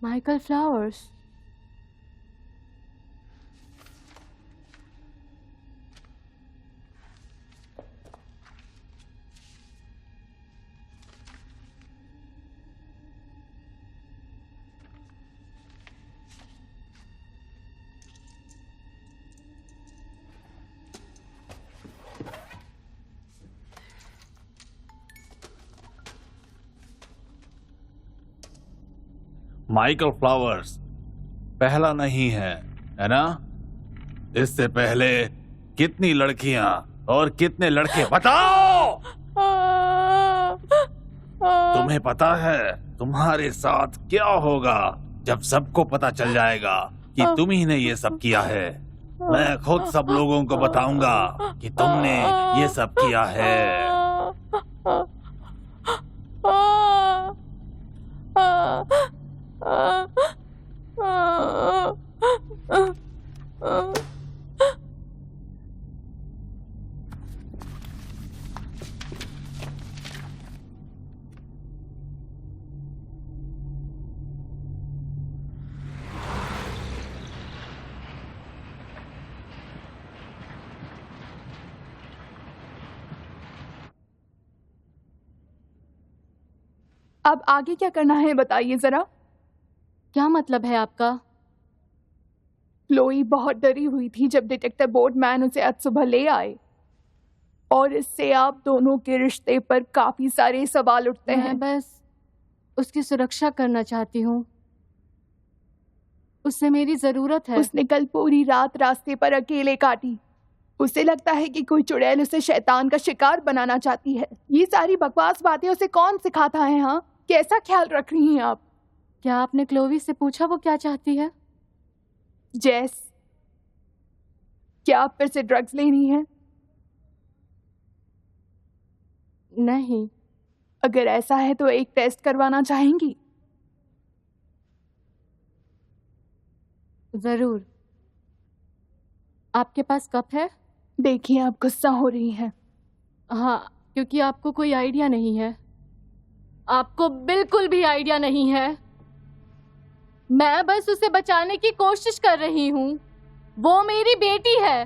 Michael flowers. माइकल फ्लावर्स पहला नहीं है ना? इससे पहले कितनी लड़कियां और कितने लड़के बताओ? तुम्हें पता है तुम्हारे साथ क्या होगा जब सबको पता चल जाएगा कि तुम ही ने ये सब किया है? मैं खुद सब लोगों को बताऊंगा कि तुमने ये सब किया है। अब आगे क्या करना है बताइए जरा। क्या मतलब है आपका? क्लोई बहुत डरी हुई थी जब डिटेक्टिव बोर्डमैन उसे आज सुबह ले आए, और इससे आप दोनों के रिश्ते पर काफी सारे सवाल उठते हैं। मैं बस उसकी सुरक्षा करना चाहती हूँ, उससे मेरी जरूरत है। उसने कल पूरी रात रास्ते पर अकेले काटी। उसे लगता है कि कोई चुड़ैल उसे शैतान का शिकार बनाना चाहती है। ये सारी बकवास बातें उसे कौन सिखाता है? हाँ, कैसा ख्याल रख रही हैं आप? क्या आपने क्लोवी से पूछा वो क्या चाहती है? जेस, क्या आप फिर से ड्रग्स लेनी है? नहीं। अगर ऐसा है तो एक टेस्ट करवाना चाहेंगी? जरूर। आपके पास कप है? देखिए, आप गुस्सा हो रही हैं। हाँ, क्योंकि आपको कोई आइडिया नहीं है। आपको बिल्कुल भी आइडिया नहीं है। मैं बस उसे बचाने की कोशिश कर रही हूँ। वो मेरी बेटी है,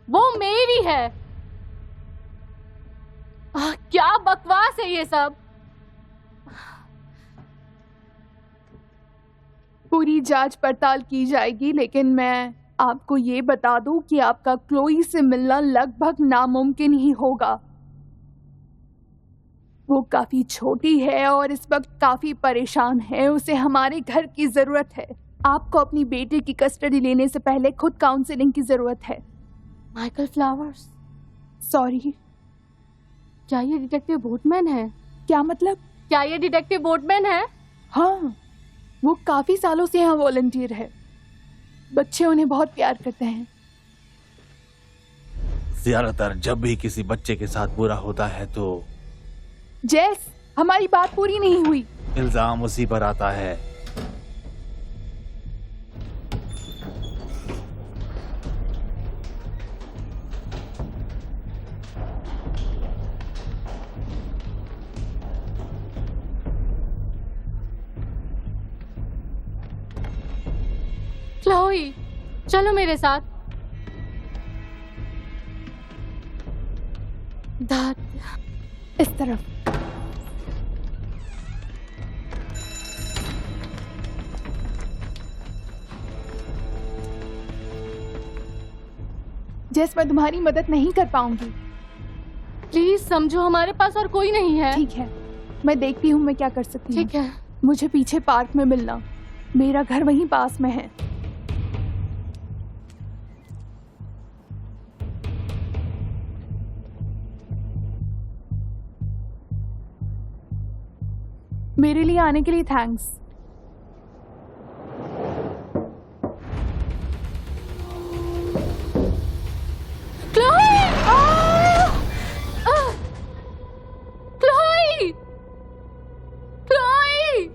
वो मेरी है। क्या बकवास है ये सब। पूरी जांच पड़ताल की जाएगी, लेकिन मैं आपको ये बता दूं कि आपका क्लोई से मिलना लगभग नामुमकिन ही होगा। वो काफी छोटी है और इस वक्त काफी परेशान है। उसे हमारे घर की जरूरत है। आपको अपनी बेटी की कस्टडी लेने से पहले खुद काउंसलिंग की जरूरत है। Michael flowers, sorry. क्या ये डिटेक्टिव बोटमैन है? क्या मतलब? क्या ये डिटेक्टिव बोटमैन है? हाँ, वो काफी सालों से यहाँ वॉलंटियर है। बच्चे उन्हें बहुत प्यार करते हैं। ज्यादातर जब भी किसी बच्चे के साथ बुरा होता है तो जेस, हमारी बात पूरी नहीं हुई। इल्जाम उसी पर आता है। क्लोई, चलो मेरे साथ। दाद, इस तरफ। जेस, मैं तुम्हारी मदद नहीं कर पाऊंगी। प्लीज समझो, हमारे पास और कोई नहीं है। ठीक है, मैं देखती हूँ मैं क्या कर सकती हूँ। ठीक है। मुझे पीछे पार्क में मिलना। मेरा घर वहीं पास में है। मेरे लिए आने के लिए थैंक्स। क्लोई! क्लोई! क्लोई!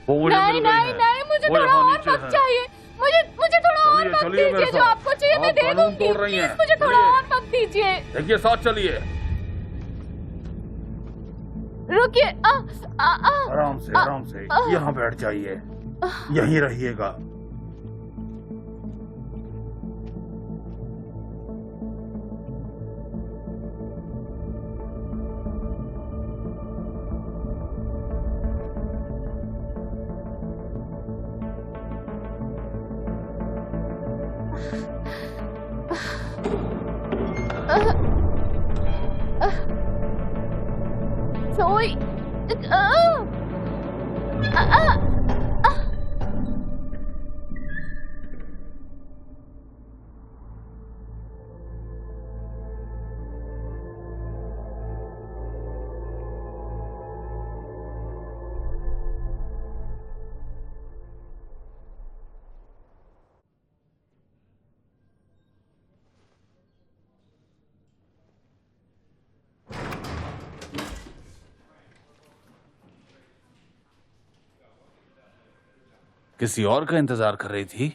वो मुझे नहीं मिल गई नहीं है। नहीं, मुझे वो थोड़ा यहाँ और नीचे वक्त है। चाहिए। मुझे मुझे थोड़ा और चलिए मेरे दीजिए, जो साथ। आपको चाहिए मैं आप दे कानून दूंगी। तोड़ रही हैं। प्लीज मुझे थोड़ा चलिए। और वक्त दीजिए। देखिए साथ चलिए। रुकिए। आराम से आराम से यहाँ बैठ जाइए, यहीं रहिएगा। सोई। किसी और का इंतजार कर रही थी?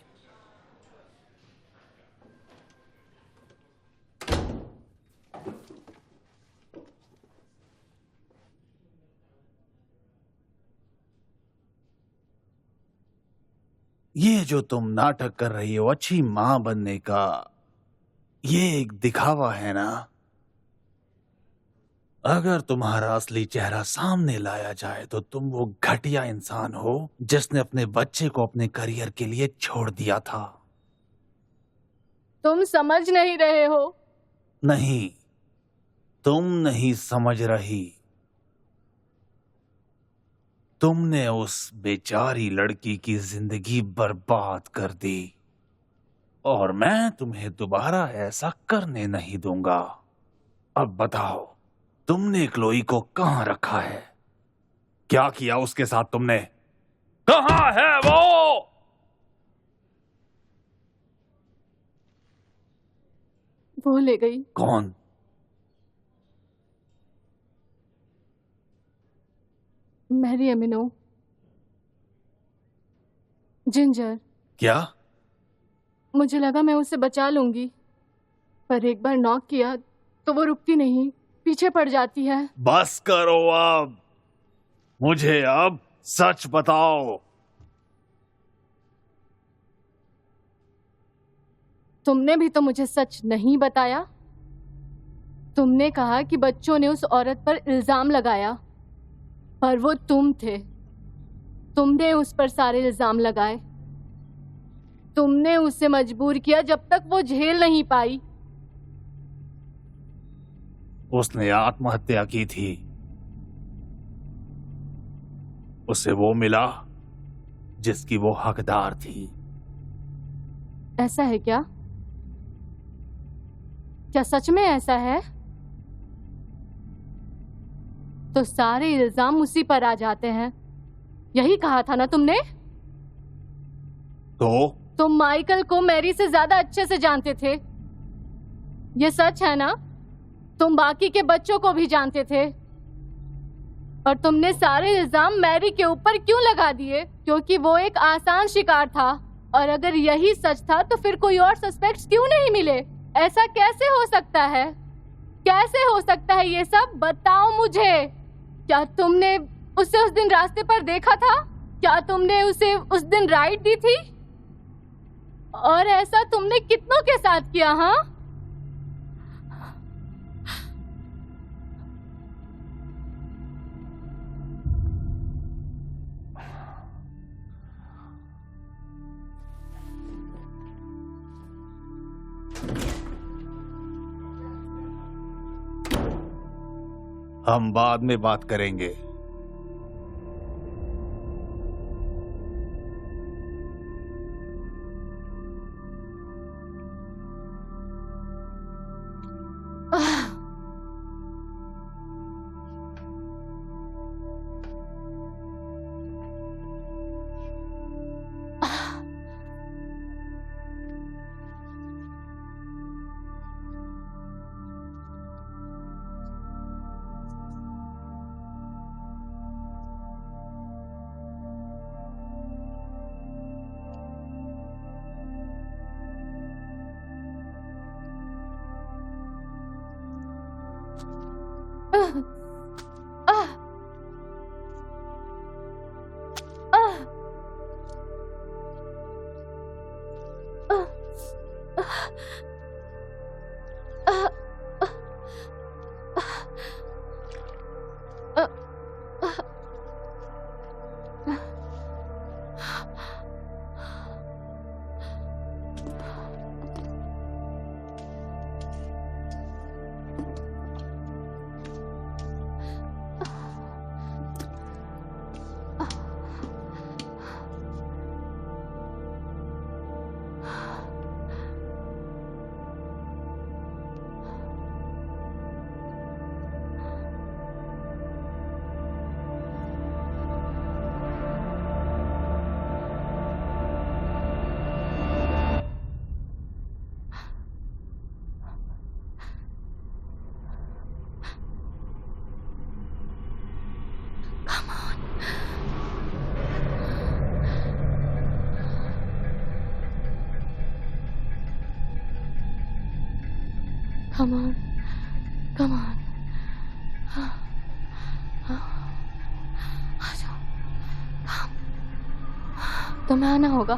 ये जो तुम नाटक कर रही हो अच्छी मां बनने का, ये एक दिखावा है ना? अगर तुम्हारा असली चेहरा सामने लाया जाए तो तुम वो घटिया इंसान हो जिसने अपने बच्चे को अपने करियर के लिए छोड़ दिया था। तुम समझ नहीं रहे हो। नहीं, तुम नहीं समझ रही। तुमने उस बेचारी लड़की की जिंदगी बर्बाद कर दी और मैं तुम्हें दोबारा ऐसा करने नहीं दूंगा। अब बताओ, तुमने क्लोई को कहां रखा है? क्या किया उसके साथ तुमने? कहां है वो? वो ले गई। कौन? मैरी एमिनो। जिंजर। क्या? मुझे लगा मैं उसे बचा लूंगी, पर एक बार नॉक किया तो वो रुकती नहीं, पीछे पड़ जाती है। बस करो अब, मुझे अब सच बताओ। तुमने भी तो मुझे सच नहीं बताया। तुमने कहा कि बच्चों ने उस औरत पर इल्जाम लगाया, पर वो तुम थे। तुमने उस पर सारे इल्जाम लगाए। तुमने उसे मजबूर किया जब तक वो झेल नहीं पाई। उसने आत्महत्या की थी। उसे वो मिला जिसकी वो हकदार थी। ऐसा है क्या? क्या सच में ऐसा है? तो सारे इल्जाम उसी पर आ जाते हैं। यही कहा था ना तुमने? तो तुम माइकल को मैरी से ज्यादा अच्छे से जानते थे। ये सच है ना? तुम बाकी के बच्चों को भी जानते थे, और तुमने सारे इल्जाम मैरी के ऊपर क्यों लगा दिए? क्योंकि वो एक आसान शिकार था। और अगर यही सच था तो फिर कोई और सस्पेक्ट्स क्यों नहीं मिले? ऐसा कैसे हो सकता है? कैसे हो सकता है ये सब? बताओ मुझे। क्या तुमने उसे उस दिन रास्ते पर देखा था? क्या तुमने उसे उस दिन राइड दी थी? और ऐसा तुमने कितनों के साथ किया? हाँ, हम बाद में बात करेंगे। Come on, come on. आ जाओ। तुम्हें आना होगा।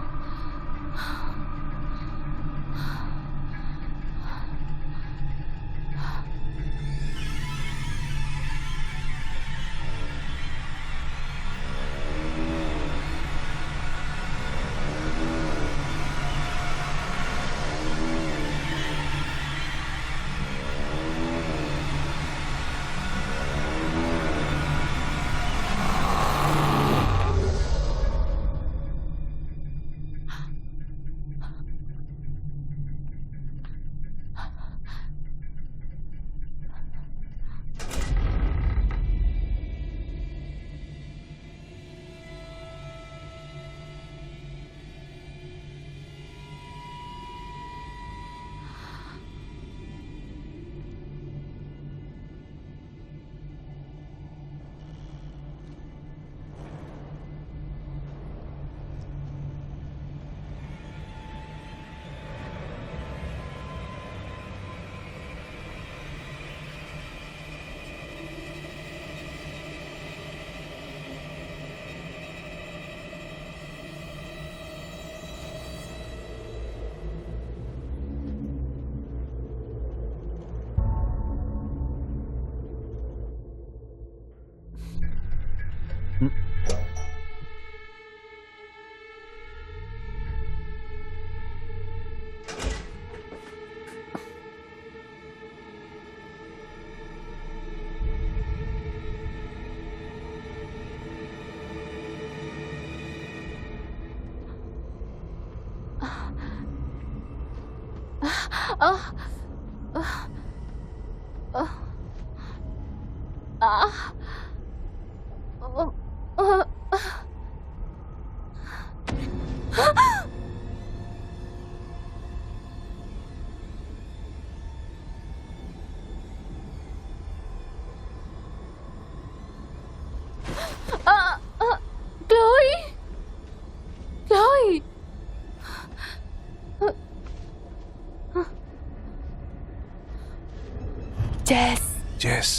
जेस, जेस,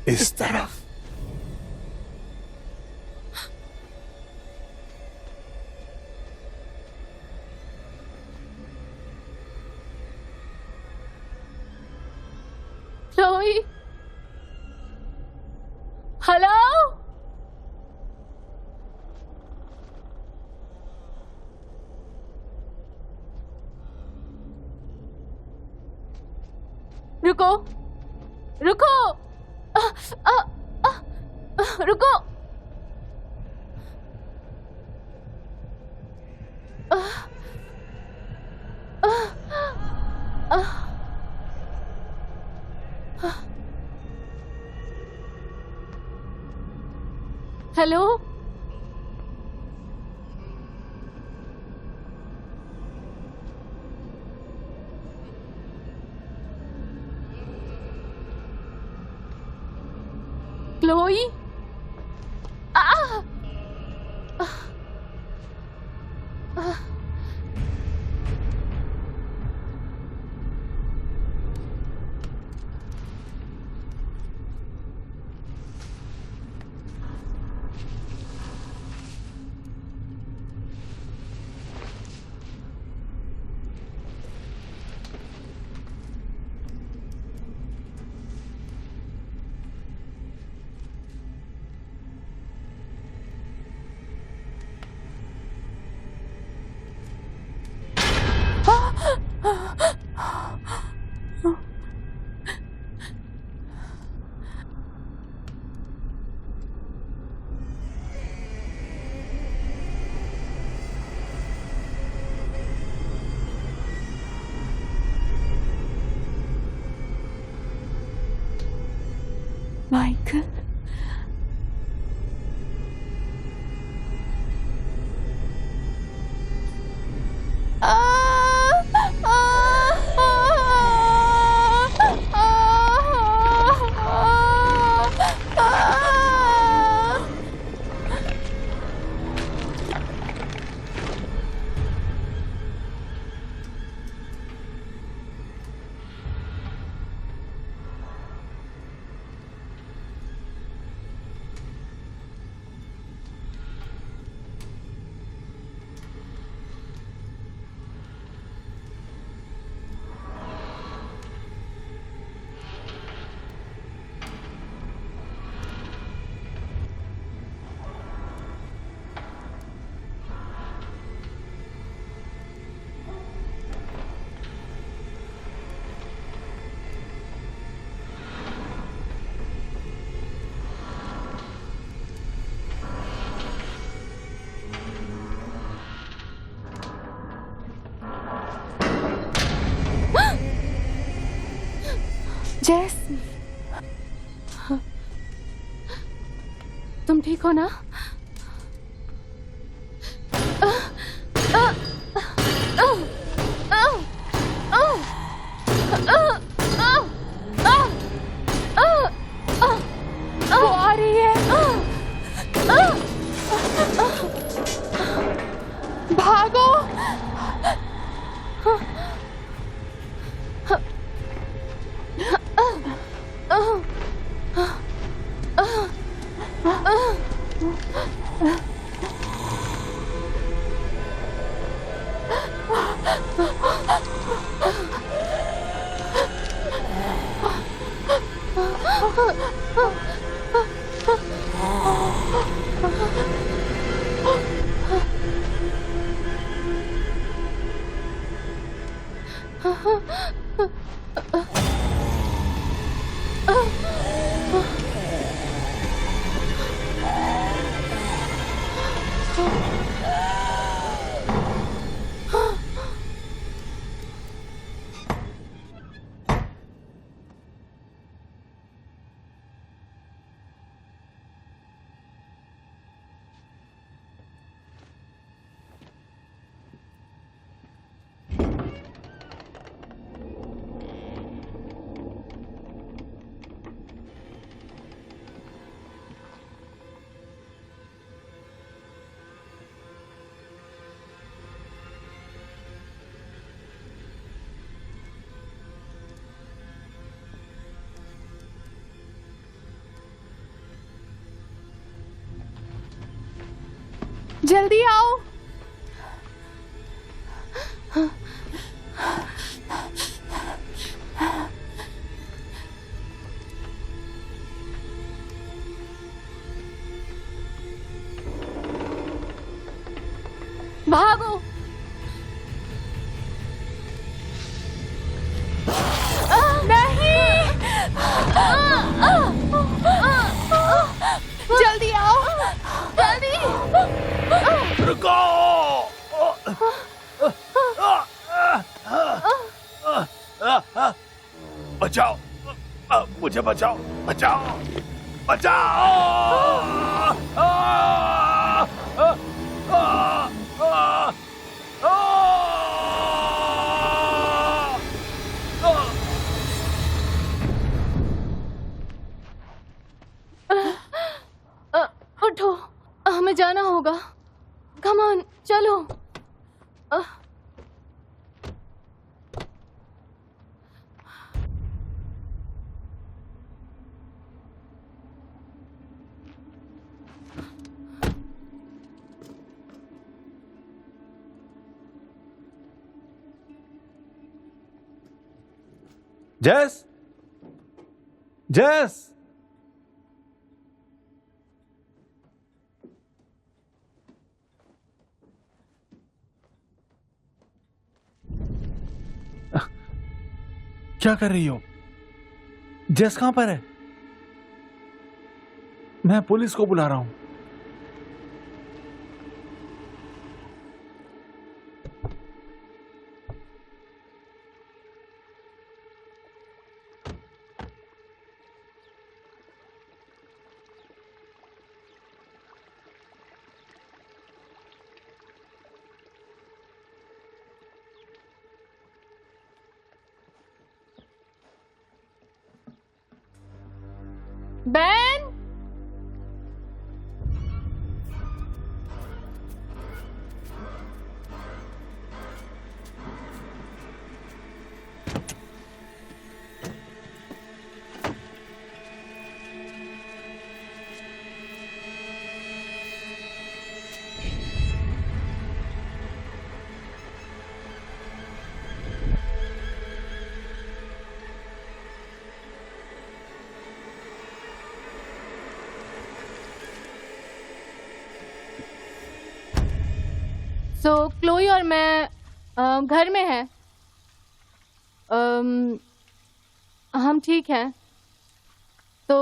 इस तरफ। Chloe? हेलो? रुको, रुको, रुको। हेलो? Chloe? जेस, तुम ठीक हो ना? वो आ रही है। भागो। जल्दी आओ। भागो। नहीं, जल्दी आओ, जल्दी। रुको। बचाओ, मुझे बचाओ, बचाओ, उठो, हमें जाना होगा। कम ऑन, चलो। जेस, जेस, क्या कर रही हो? जेस कहां पर है? मैं पुलिस को बुला रहा हूं। बैन, तो क्लोई और मैं घर में हैं। हम ठीक हैं, तो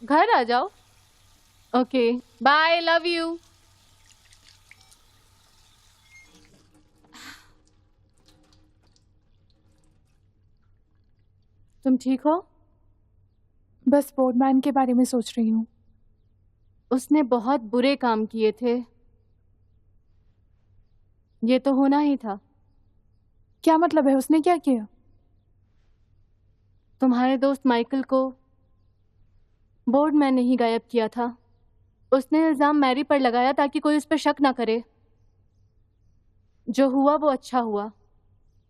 घर आ जाओ। Okay, bye, love you. तुम ठीक हो? बस बोर्डमैन के बारे में सोच रही हूँ। उसने बहुत बुरे काम किए थे। ये तो होना ही था। क्या मतलब है? उसने क्या किया? तुम्हारे दोस्त माइकल को बोर्डमैन ने ही गायब किया था। उसने इल्जाम मैरी पर लगाया ताकि कोई उस पर शक ना करे। जो हुआ वो अच्छा हुआ।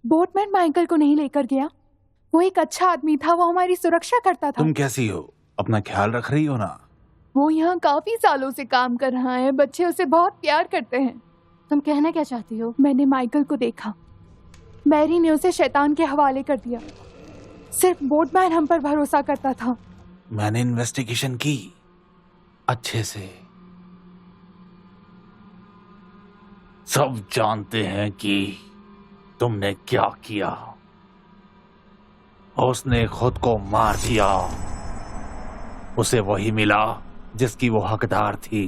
बोर्डमैन माइकल को नहीं लेकर गया। वो एक अच्छा आदमी था, वो हमारी सुरक्षा करता था। तुम कैसी हो? अपना ख्याल रख रही हो ना? वो यहाँ काफी सालों से काम कर रहा है। बच्चे उसे बहुत प्यार करते हैं। तुम कहना क्या चाहती हो? मैंने माइकल को देखा। मैरी ने उसे शैतान के हवाले कर दिया। सिर्फ बोर्डमैन हम पर भरोसा करता था। मैंने इन्वेस्टिगेशन की अच्छे से। सब जानते हैं कि तुमने क्या किया। उसने खुद को मार दिया। उसे वही मिला जिसकी वो हकदार थी।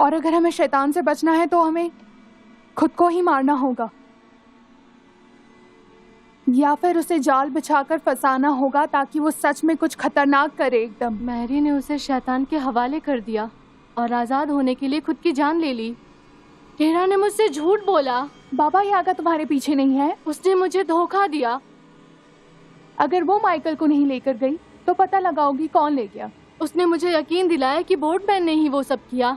और अगर हमें शैतान से बचना है तो हमें खुद को ही मारना होगा, या फिर उसे जाल बिछाकर फंसाना होगा ताकि वो सच में कुछ खतरनाक करे एकदम। मैरी ने उसे शैतान के हवाले कर दिया और आजाद होने के लिए खुद की जान ले ली। टेरा ने मुझसे झूठ बोला। बाबा यागा तुम्हारे पीछे नहीं है। उसने मुझे धोखा दिया। अगर वो माइकल को नहीं लेकर गई तो पता लगाओगी कौन ले गया। उसने मुझे यकीन दिलाया कि बोर्डमैन ने ही वो सब किया।